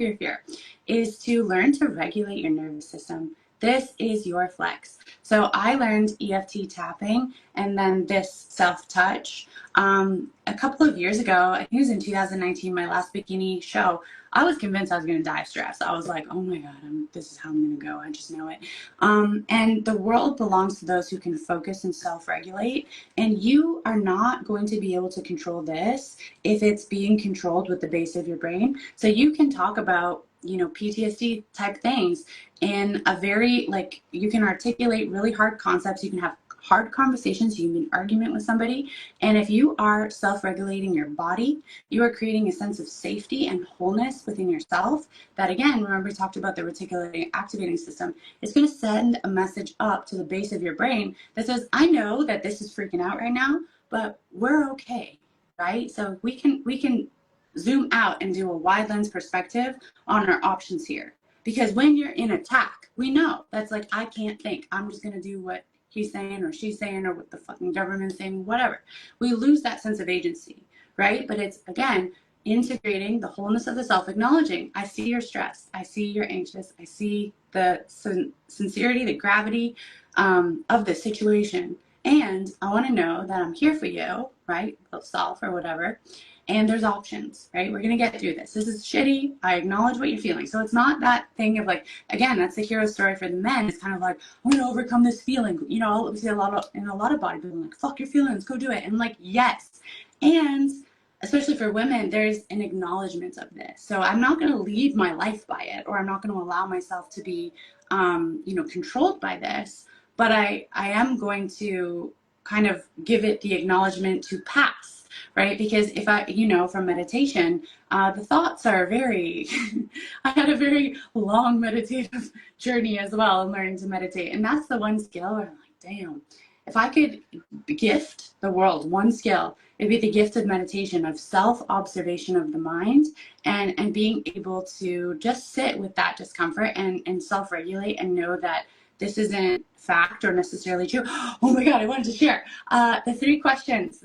is to learn to regulate your nervous system. This is your flex. So I learned EFT tapping and then this self-touch a couple of years ago. I think it was in 2019, my last bikini show. I was convinced I was going to die of stress. I was like, oh my God, this is how I'm going to go. I just know it. And the world belongs to those who can focus and self-regulate. And you are not going to be able to control this if it's being controlled with the base of your brain. So you can talk about, you know, PTSD type things in a very, like, you can articulate really hard concepts. You can have hard conversations. You can be in argument with somebody. And if you are self-regulating your body, you are creating a sense of safety and wholeness within yourself that, again, remember we talked about the reticular activating system. It's going to send a message up to the base of your brain that says, I know that this is freaking out right now, but we're okay, right? So we can zoom out and do a wide lens perspective on our options here. Because when you're in attack, we know that's like, I can't think. I'm just going to do what he's saying or she's saying or what the fucking government's saying, whatever. We lose that sense of agency, right? But it's, again, integrating the wholeness of the self, acknowledging, I see you're stressed. I see you're anxious. I see the sincerity, the gravity of the situation. And I want to know that I'm here for you, right? Self or whatever. And there's options, right? We're going to get through this. This is shitty. I acknowledge what you're feeling. So it's not that thing of like, again, that's the hero story for the men. It's kind of like, I'm going to overcome this feeling. You know, we see in a lot of bodybuilding, like, fuck your feelings, go do it. And like, yes. And especially for women, there's an acknowledgement of this. So I'm not going to lead my life by it, or I'm not going to allow myself to be, you know, controlled by this. But I am going to kind of give it the acknowledgement to pass. Right? Because if I, you know, from meditation, the thoughts are very, I had a very long meditative journey as well in learning to meditate. And that's the one skill where I'm like, damn, if I could gift the world one skill, it'd be the gift of meditation, of self-observation of the mind and being able to just sit with that discomfort and self-regulate and know that this isn't fact or necessarily true. Oh my God, I wanted to share. The three questions.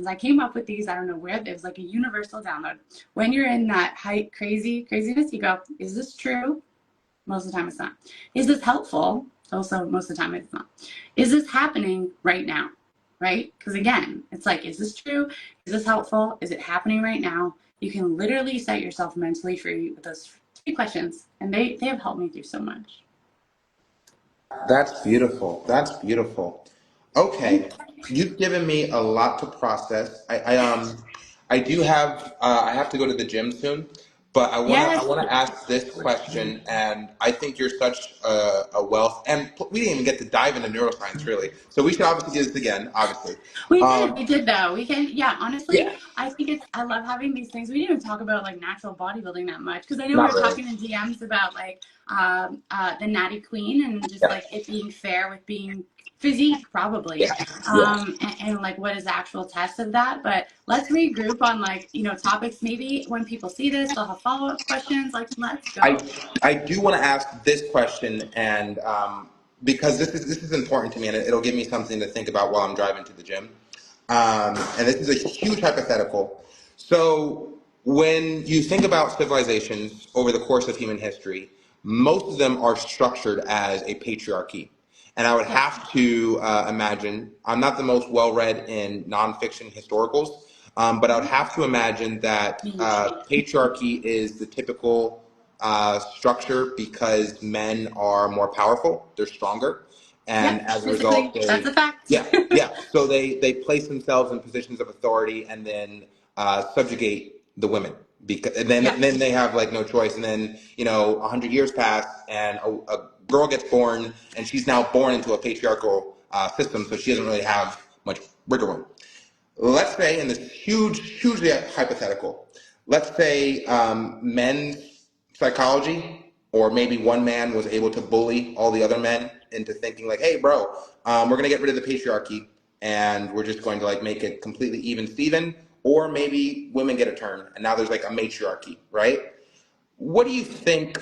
I came up with these, I don't know where, it was like a universal download. When you're in that craziness, you go, is this true? Most of the time it's not. Is this helpful? Also, most of the time it's not. Is this happening right now? Right? Because again, it's like, is this true? Is this helpful? Is it happening right now? You can literally set yourself mentally free with those three questions. And they have helped me through so much. That's beautiful. That's beautiful. Okay, you've given me a lot to process. I do have I have to go to the gym soon, but I Yes. wanna ask this question, and I think you're such a wealth, and we didn't even get to dive into neuroscience really, so we should obviously do this again, obviously. We did though. We can, yeah, honestly, Yeah, I think I love having these things. We didn't even talk about like natural bodybuilding that much because I know we not were really. talking in DMs about like the Natty Queen and just Yeah, like it being fair with being Physique, probably. Yeah, yeah. And like what is the actual test of that? But let's regroup on like, topics. Maybe when people see this, they'll have follow-up questions. Like, let's I go. I do want to ask this question, and because this is important to me, and it'll give me something to think about while I'm driving to the gym. And this is a huge hypothetical. So when you think about civilizations over the course of human history, most of them are structured as a patriarchy. And I would Yep. have to imagine, I'm not the most well read in nonfiction historicals, but I would have to imagine that Me neither. patriarchy is the typical structure because men are more powerful, they're stronger, and Yep, as a result, physically, that's they, a fact. yeah, yeah. So they place themselves in positions of authority and then subjugate the women because and then Yes. they have like no choice. And then 100 years pass and a girl gets born and she's now born into a patriarchal system, so she doesn't really have much wiggle room. Let's say in this hugely hypothetical, let's say men's psychology, or maybe one man was able to bully all the other men into thinking like, hey, bro, we're going to get rid of the patriarchy and we're just going to like make it completely even Steven, or maybe women get a turn and now there's like a matriarchy, right? What do you think?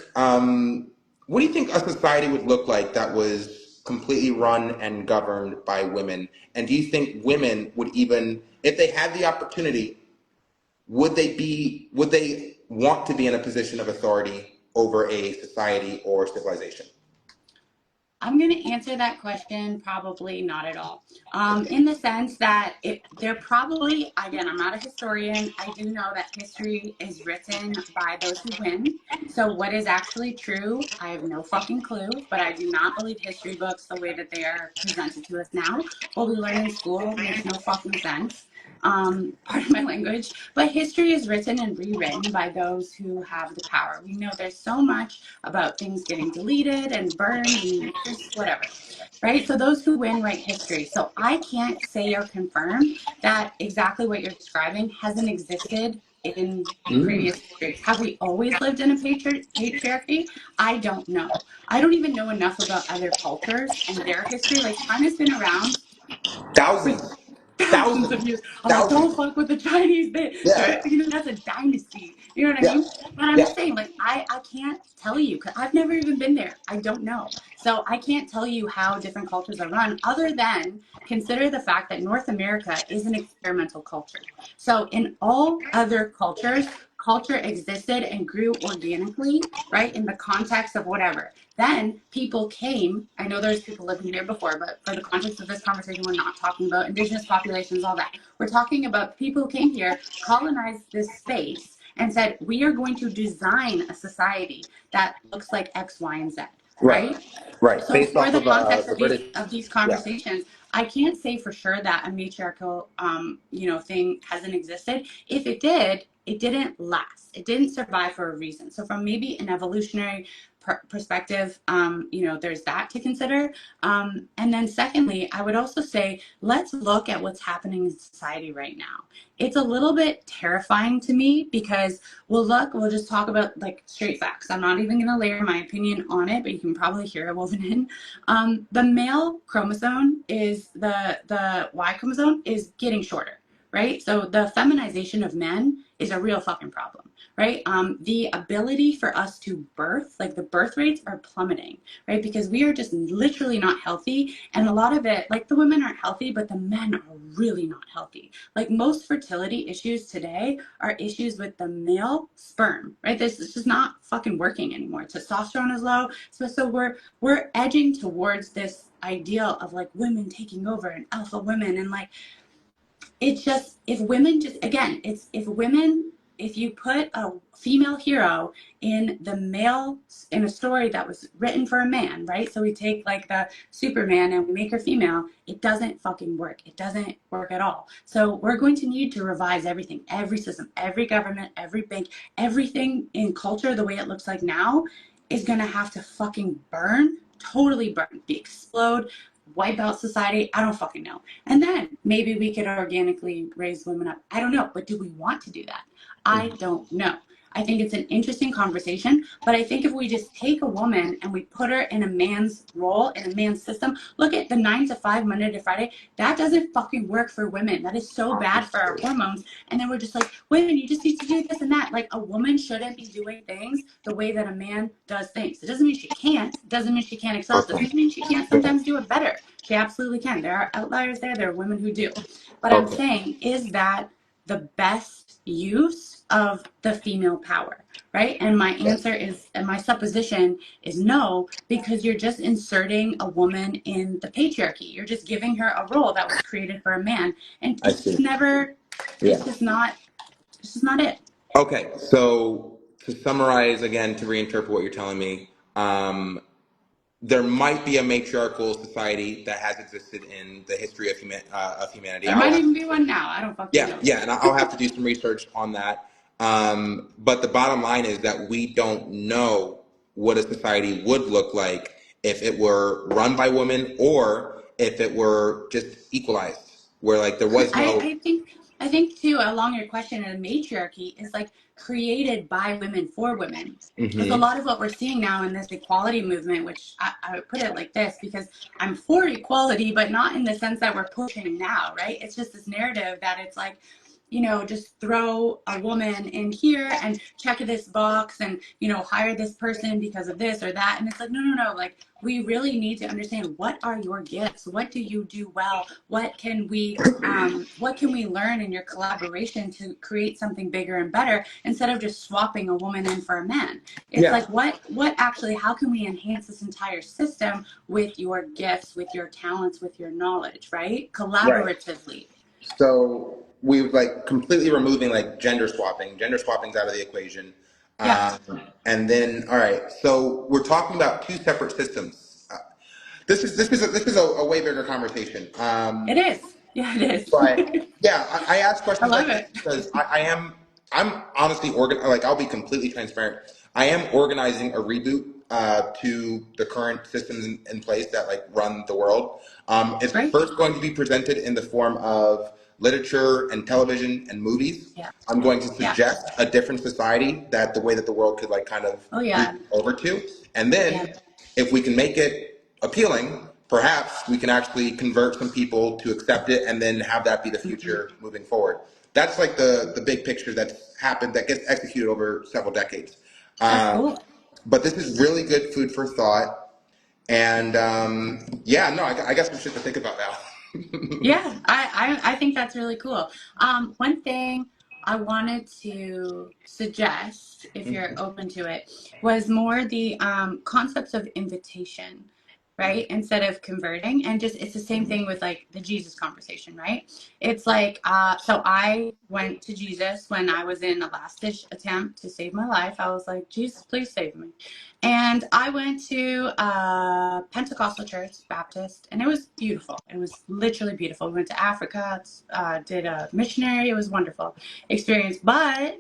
What do you think a society would look like that was completely run and governed by women? And do you think women would even, if they had the opportunity, would they want to be in a position of authority over a society or civilization? I'm going to answer that question probably not at all. In the sense that they're probably, again, I'm not a historian. I do know that history is written by those who win. So what is actually true, I have no fucking clue, but I do not believe history books the way that they are presented to us now. What we learn in school makes no fucking sense. Part of my language, but history is written and rewritten by those who have the power. We know there's so much about things getting deleted and burned and just whatever, right? So those who win write history. So I can't say or confirm that exactly what you're describing hasn't existed in Mm. previous histories. Have we always lived in a patriarchy? I don't know. I don't even know enough about other cultures and their history. Like China's been around for Thousands, thousands of thousands, years. I'm like, don't thousands. fuck with the Chinese. Yeah, That's a dynasty. You know what I yeah, mean? But I'm yeah. just saying, like, I can't tell you because I've never even been there. I don't know. So I can't tell you how different cultures are run other than consider the fact that North America is an experimental culture. So in all other cultures, culture existed and grew organically, right? In the context of whatever. Then people came. I know there's people living here before, but for the context of this conversation, we're not talking about indigenous populations, all that. We're talking about people who came here, colonized this space, and said, we are going to design a society that looks like X, Y, and Z, Right, right? right. So Based for off the of context the of these British. Yeah. conversations, I can't say for sure that a matriarchal thing hasn't existed. If it did, it didn't last. It didn't survive for a reason. So from maybe an evolutionary perspective, there's that to consider. And then secondly, I would also say let's look at what's happening in society right now. It's a little bit terrifying to me because we'll just talk about like straight facts. I'm not even going to layer my opinion on it, but you can probably hear it woven in. The male chromosome is the Y chromosome is getting shorter, right? So the feminization of men is a real fucking problem, right? The ability for us to birth, like the birth rates are plummeting, right? Because we are just literally not healthy. And a lot of it, like the women aren't healthy, but the men are really not healthy. Like most fertility issues today are issues with the male sperm, right? This is just not fucking working anymore. Testosterone is low. So we're edging towards this ideal of like women taking over and alpha women and like it's just if women just again it's if you put a female hero in the male in a story that was written for a man, right? So we take like the Superman and we make her female, it doesn't fucking work. It doesn't work at all. So we're going to need to revise everything, every system, every government, every bank, everything in culture the way it looks like now is going to have to fucking burn, totally burn, be explode, wipe out society. I don't fucking know. And then maybe we could organically raise women up. I don't know, but do we want to do that? I don't know. I think it's an interesting conversation. But I think if we just take a woman and we put her in a man's role, in a man's system, look at the 9 to 5, Monday to Friday, that doesn't fucking work for women. That is so bad for our hormones. And then we're just like, women, you just need to do this and that. Like, a woman shouldn't be doing things the way that a man does things. It doesn't mean she can't. It doesn't mean she can't excel. It doesn't mean she can't sometimes do it better. She absolutely can. There are outliers there. There are women who do. But I'm Okay. saying, is that the best use of the female power, right? And my answer is, and my supposition is no, because you're just inserting a woman in the patriarchy. You're just giving her a role that was created for a man. And I it's just see. never, Yeah. it's just not it. Okay. So to summarize again, to reinterpret what you're telling me, there might be a matriarchal society that has existed in the history of humanity. There I'll might have even be one now. I don't fucking Yeah, know. yeah, and I'll have to do some research on that. But the bottom line is that we don't know what a society would look like if it were run by women or if it were just equalized, where like there was I, no. I think I think too, along your question, a matriarchy is like created by women for women. Because a Hmm. lot of what we're seeing now in this equality movement, which I would put it like this, because I'm for equality, but not in the sense that we're pushing now, right? It's just this narrative that it's like, just throw a woman in here and check this box and, hire this person because of this or that. And it's like, no, no, no. Like, we really need to understand, what are your gifts? What do you do well? What can we learn in your collaboration to create something bigger and better, instead of just swapping a woman in for a man? It's Yeah, like, what actually, how can we enhance this entire system with your gifts, with your talents, with your knowledge, right? right. Collaboratively. So we like completely removing like gender swapping. Gender swapping's out of the equation. Yeah, Um, and then, all right. So we're talking about two separate systems. This is a way bigger conversation. it is. Yeah, it But is. yeah, I ask I questions love like this it. because I'm honestly like I'll be completely transparent. I am organizing a reboot to the current systems in place that like run the world. It's Great. first going to be presented in the form of literature and television and movies. Yeah. I'm going to Yeah. suggest a different society that the way that the world could like kind of Oh move yeah. over to, and Yeah. then if we can make it appealing, perhaps we can actually convert some people to accept it and then have that be the Hmm. future moving forward. That's like the big picture that's happened that gets executed over several decades. That's Um, cool. but this is really good food for thought. And yeah, no, I got some shit to think about now. Yeah, I think that's really cool. One thing I wanted to suggest, if you're open to it, was more the concepts of invitation, right? Instead of converting. And just, it's the same thing with like the Jesus conversation, right? It's like, so I went to Jesus when I was in a last ditch attempt to save my life. I was like, Jesus, please save me. And I went to a Pentecostal church, Baptist, and it was beautiful. It was literally beautiful. We went to Africa, did a missionary. It was a wonderful experience. But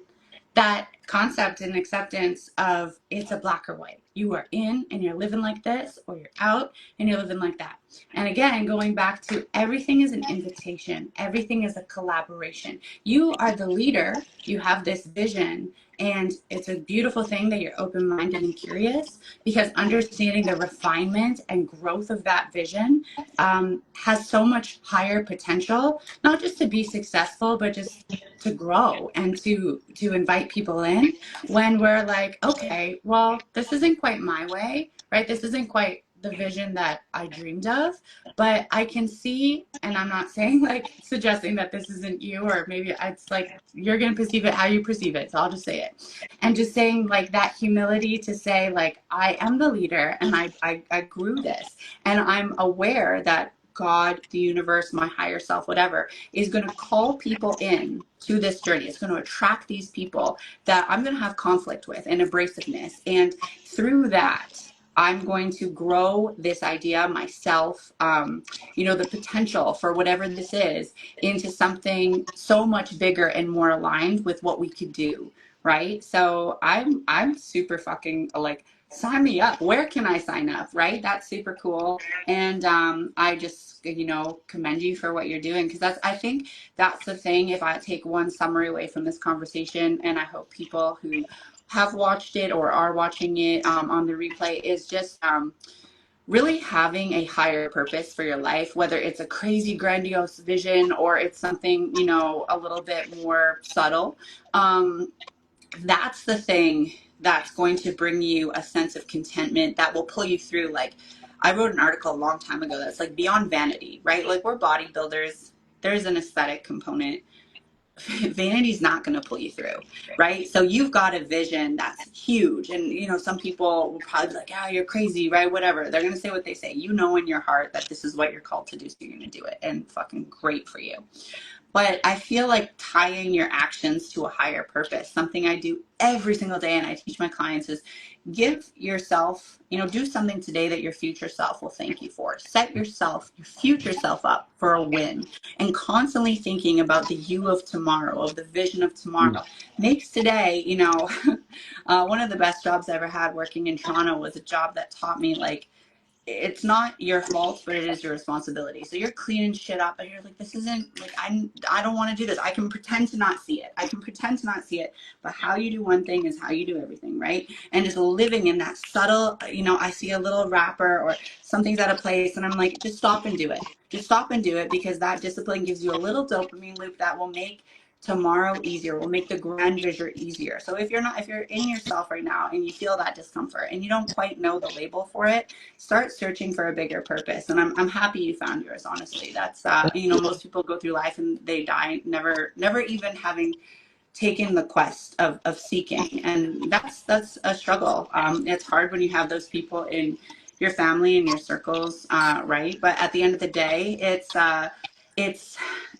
that concept and acceptance of, it's a black or white. You are in and you're living like this, or you're out and you're living like that. And again, going back to, everything is an invitation, everything is a collaboration. You are the leader, you have this vision, and it's a beautiful thing that you're open minded and curious, because understanding the refinement and growth of that vision has so much higher potential, not just to be successful, but just to grow and to invite people in, when we're like, okay, well, this isn't quite my way, right? This isn't quite the vision that I dreamed of, but I can see, and I'm not saying, like, suggesting that this isn't you, or maybe it's like you're going to perceive it how you perceive it. So I'll just say it. And just saying, like, that humility to say, like, I am the leader, and I grew this, and I'm aware that God, the universe, my higher self, whatever, is going to call people in to this journey. It's going to attract these people that I'm going to have conflict with and abrasiveness. And through that, I'm going to grow this idea myself, the potential for whatever this is, into something so much bigger and more aligned with what we could do. Right. So I'm super fucking like Sign me up. Where can I sign up? Right? That's super cool. And I just, commend you for what you're doing because I think that's the thing. If I take one summary away from this conversation, and I hope people who have watched it or are watching it on the replay is just really having a higher purpose for your life, whether it's a crazy grandiose vision or it's something, a little bit more subtle. Um, that's the thing that's going to bring you a sense of contentment that will pull you through. Like, I wrote an article a long time ago that's like beyond vanity, right? Like, we're bodybuilders, there's an aesthetic component. Vanity's not going to pull you through, right? So you've got a vision that's huge. And, some people will probably be like, you're crazy, right? Whatever. They're going to say what they say. You know in your heart that this is what you're called to do, so you're going to do it. And fucking great for you. But I feel like tying your actions to a higher purpose, something I do every single day and I teach my clients is give yourself, do something today that your future self will thank you for. Set yourself, your future self up for a win and constantly thinking about the you of tomorrow, of the vision of tomorrow makes today, one of the best jobs I ever had working in Toronto was a job that taught me like, it's not your fault, but it is your responsibility. So you're cleaning shit up and you're like, this isn't like, I don't want to do this. I can pretend to not see it. But how you do one thing is how you do everything, right? And just living in that subtle, I see a little wrapper or something's out of place and I'm like, just stop and do it. Just stop and do it because that discipline gives you a little dopamine loop that will make tomorrow easier, will make the grand vision easier. So if you're in yourself right now and you feel that discomfort and you don't quite know the label for it, start searching for a bigger purpose. And I'm happy you found yours, honestly. That's most people go through life and they die never even having taken the quest of seeking. And that's a struggle. It's hard when you have those people in your family and your circles, right? But at the end of the day, it's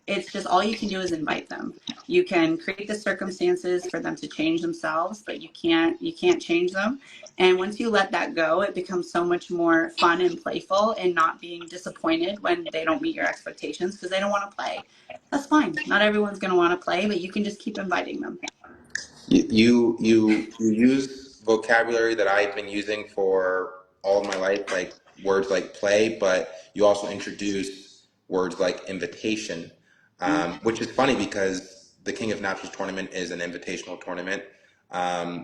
it's just all you can do is invite them. You can create the circumstances for them to change themselves, but you can't change them. And once you let that go, it becomes so much more fun and playful and not being disappointed when they don't meet your expectations because they don't want to play. That's fine. Not everyone's going to want to play, but you can just keep inviting them. You use vocabulary that I've been using for all of my life, like words like play, but you also introduce words like invitation, which is funny because the King of Naturals tournament is an invitational tournament.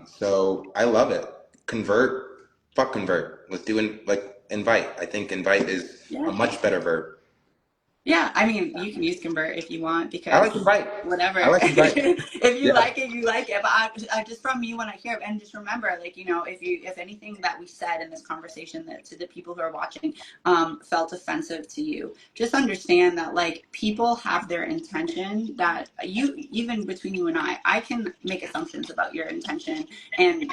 So I love it. Convert, fuck convert. Let's do like invite. I think invite is a Yeah. much better verb. Yeah, I mean, you can use convert if you want I like because invite. I whatever. like invite. If you Yeah. like it, you like it. But I just from me when I hear it, and just remember, like if anything that we said in this conversation that to the people who are watching felt offensive to you, just understand that like people have their intention. That you even between you and I can make assumptions about your intention, and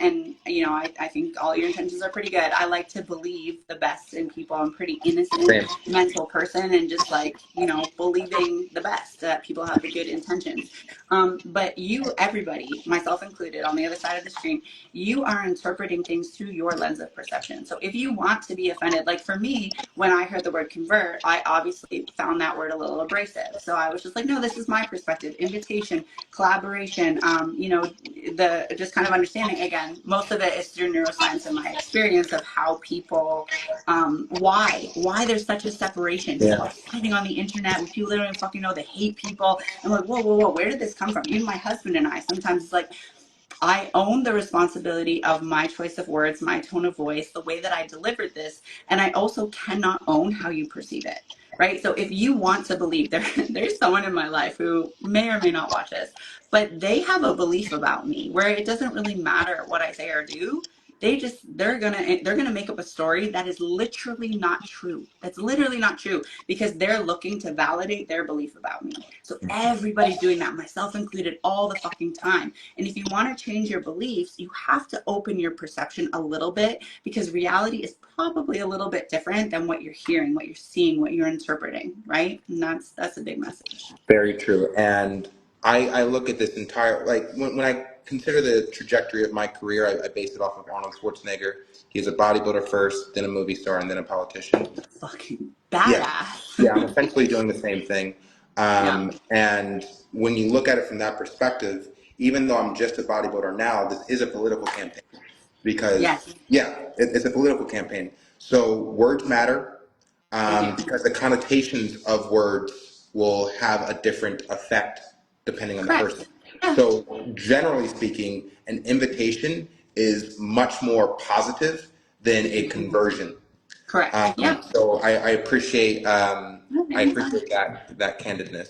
I think all your intentions are pretty good. I like to believe the best in people. I'm pretty innocent Same. mental person and just like believing the best that people have the good intentions, but everybody, myself included, on the other side of the screen, you are interpreting things through your lens of perception. So if you want to be offended, like for me, when I heard the word convert, I obviously found that word a little abrasive, so I was just like, no, this is my perspective. Invitation, collaboration, the just kind of understanding. Again, most of it is through neuroscience and my experience of how people why there's such a separation. People Yeah. are fighting on the internet with people they don't even fucking know. They hate people. I'm like, whoa, whoa, whoa, where did this come from? Even my husband and I, sometimes it's like, I own the responsibility of my choice of words, my tone of voice, the way that I delivered this, and I also cannot own how you perceive it. Right. So if you want to believe there's someone in my life who may or may not watch this, but they have a belief about me where it doesn't really matter what I say or do. They're gonna make up a story that is literally not true. That's literally not true because they're looking to validate their belief about me. So everybody's doing that, myself included, all the fucking time. And if you want to change your beliefs, you have to open your perception a little bit because reality is probably a little bit different than what you're hearing, what you're seeing, what you're interpreting, right? And that's a big message. Very true. And I look at this entire, like, when I consider the trajectory of my career, I base it off of Arnold Schwarzenegger. He's a bodybuilder first, then a movie star, and then a politician. Fucking Yeah. badass. Yeah, I'm essentially doing the same thing. Yeah. And when you look at it from that perspective, even though I'm just a bodybuilder now, this is a political campaign. because, Yes, yeah, it's a political campaign. So words matter, they do. because the connotations of words will have a different effect depending on the Correct. person. Yeah. So generally speaking, an invitation is much more positive than a conversion. Correct. Yeah. So No, I anytime. appreciate that candidness.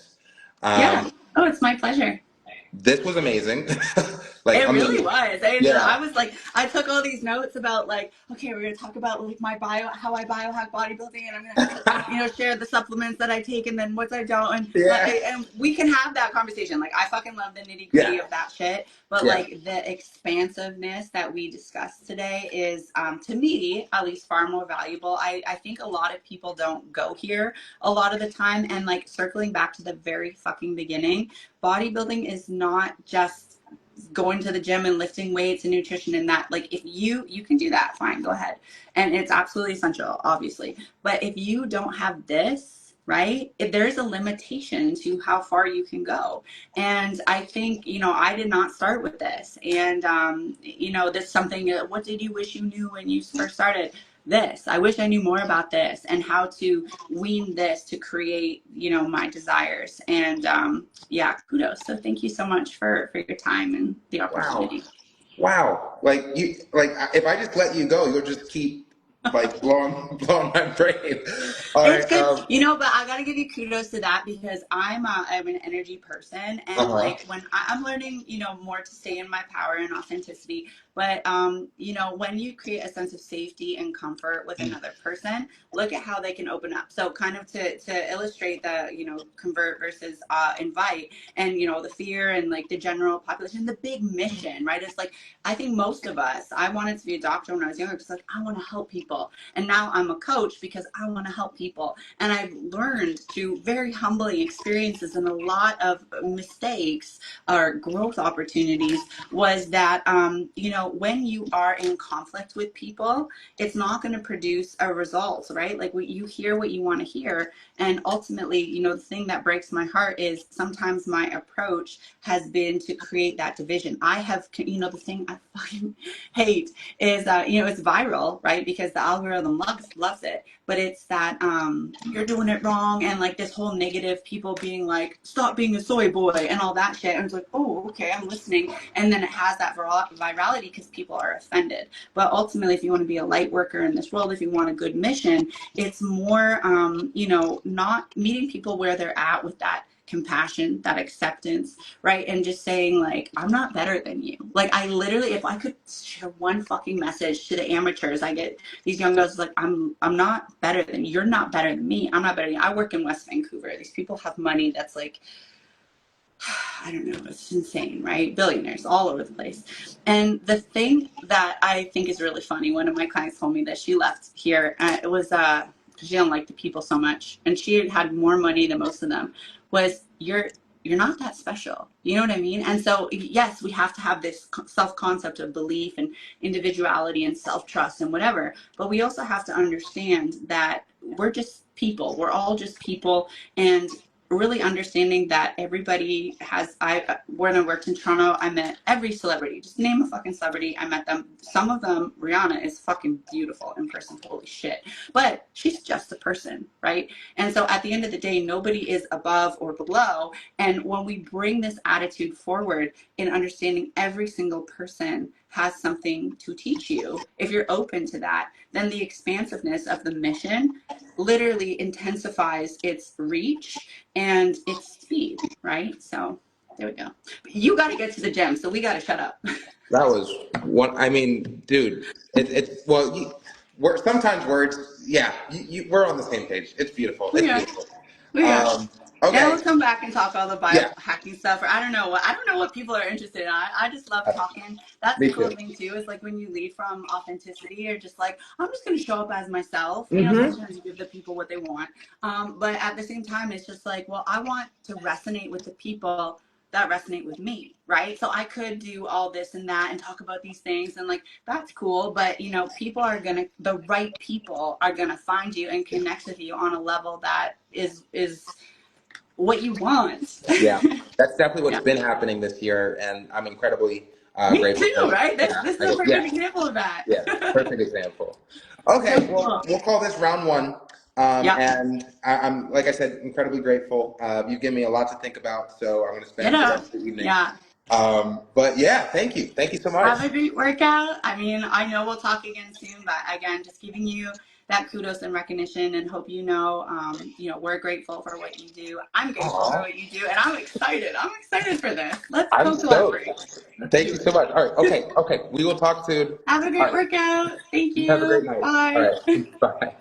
Yeah. Um, Oh, it's my pleasure. this was amazing. Like, It I really mean, was. And yeah, I was like, I took all these notes about like, okay, we're gonna talk about like my how I biohack bodybuilding, and I'm gonna have to, share the supplements that I take and then what I don't, and yeah, we can have that conversation. Like, I fucking love the nitty gritty yeah, of that shit, but yeah. like the expansiveness that we discussed today is, to me, at least, far more valuable. I think a lot of people don't go here a lot of the time, and like circling back to the very fucking beginning, bodybuilding is not just going to the gym and lifting weights and nutrition and that. Like, if you can do that, fine, go ahead, and it's absolutely essential, obviously, but if you don't have this, right, if there's a limitation to how far you can go. And I think, I did not start with this, and this something, what did you wish you knew when you first started? This, I wish I knew more about this and how to wean this to create, my desires. And yeah, kudos. So thank you so much for your time and the Wow, opportunity. wow. Like if I just let you go, you'll just keep like blowing my brain. All It's right. good, but I gotta give you kudos to that, because I'm an energy person, and Uh-huh. like when I'm learning, more to stay in my power and authenticity. But when you create a sense of safety and comfort with another person, look at how they can open up. So kind of to illustrate the convert versus invite, and the fear and like the general population, the big mission, right? It's like, I think most of us, I wanted to be a doctor when I was younger, just like, I want to help people. And now I'm a coach because I want to help people. And I've learned through very humbling experiences and a lot of mistakes or growth opportunities, was that, when you are in conflict with people, it's not going to produce a result, right? Like, you hear what you want to hear. And ultimately, the thing that breaks my heart is sometimes my approach has been to create that division. I have, the thing I fucking hate is, it's viral, right? Because the algorithm loves it. But it's that, you're doing it wrong, and like this whole negative, people being like, stop being a soy boy and all that shit. And it's like, oh, okay, I'm listening. And then it has that virality because people are offended. But ultimately, if you want to be a light worker in this world, if you want a good mission, it's more, not meeting people where they're at with that compassion, that acceptance, right? And just saying, like, I'm not better than you. Like, I literally, if I could share one fucking message to the amateurs, I get these young girls like, I'm not better than you. You're not better than me. I'm not better than you. I work in West Vancouver. These people have money that's like, I don't know, it's insane, right? Billionaires all over the place. And the thing that I think is really funny, one of my clients told me that she left here, it was she didn't like the people so much, and she had more money than most of them, was, you're not that special. You know what I mean? And so, yes, we have to have this self-concept of belief and individuality and self-trust and whatever, but we also have to understand that we're just people. We're all just people. And really understanding that everybody has, when I worked in Toronto, I met every celebrity. Just name a fucking celebrity, I met them. Some of them, Rihanna is fucking beautiful in person, holy shit, but she's just a person, right? And so at the end of the day, nobody is above or below. And when we bring this attitude forward in understanding every single person has something to teach you, if you're open to that, then the expansiveness of the mission literally intensifies its reach and its speed, right? So there we go. But you got to get to the gym, so we got to shut up. That was one. I mean, dude, it's well. We're sometimes words. Yeah, we're on the same page. It's beautiful. It's We are. beautiful. We are. And Okay. we'll come back and talk all the Yeah. biohacking stuff. Or I don't know what people are interested in. I just love talking. That's the Me cool too. thing too, is like when you lead from authenticity, you're just like, I'm just gonna show up as myself. Mm-hmm. Sometimes you give the people what they want. But at the same time, it's just like, well, I want to resonate with the people that resonate with me, right? So I could do all this and that and talk about these things, and like, that's cool, but the right people are gonna find you and connect with you on a level that is what you want. Yeah, that's definitely what's Yeah. been happening this year, and I'm incredibly Me grateful too, for, right? This yeah, this is a perfect example of that. yeah, perfect example. So Okay, well, cool. we'll call this round one. Yep. And I'm, like I said, incredibly grateful. You've given me a lot to think about, so I'm going to spend the Ditto. rest of the evening. Yeah. But yeah, thank you. Thank you so much. Have a great workout. I mean, I know we'll talk again soon, but again, just giving you that kudos and recognition, and hope we're grateful for what you do. I'm grateful for Aw, what you do, and I'm excited. I'm excited for this. Let's I'm go collaborate. stoked. Let's Thank do you so much. All right, it. okay. We will talk soon. Have a All great right, workout. Thank you have a great you. night. All Bye. right, bye.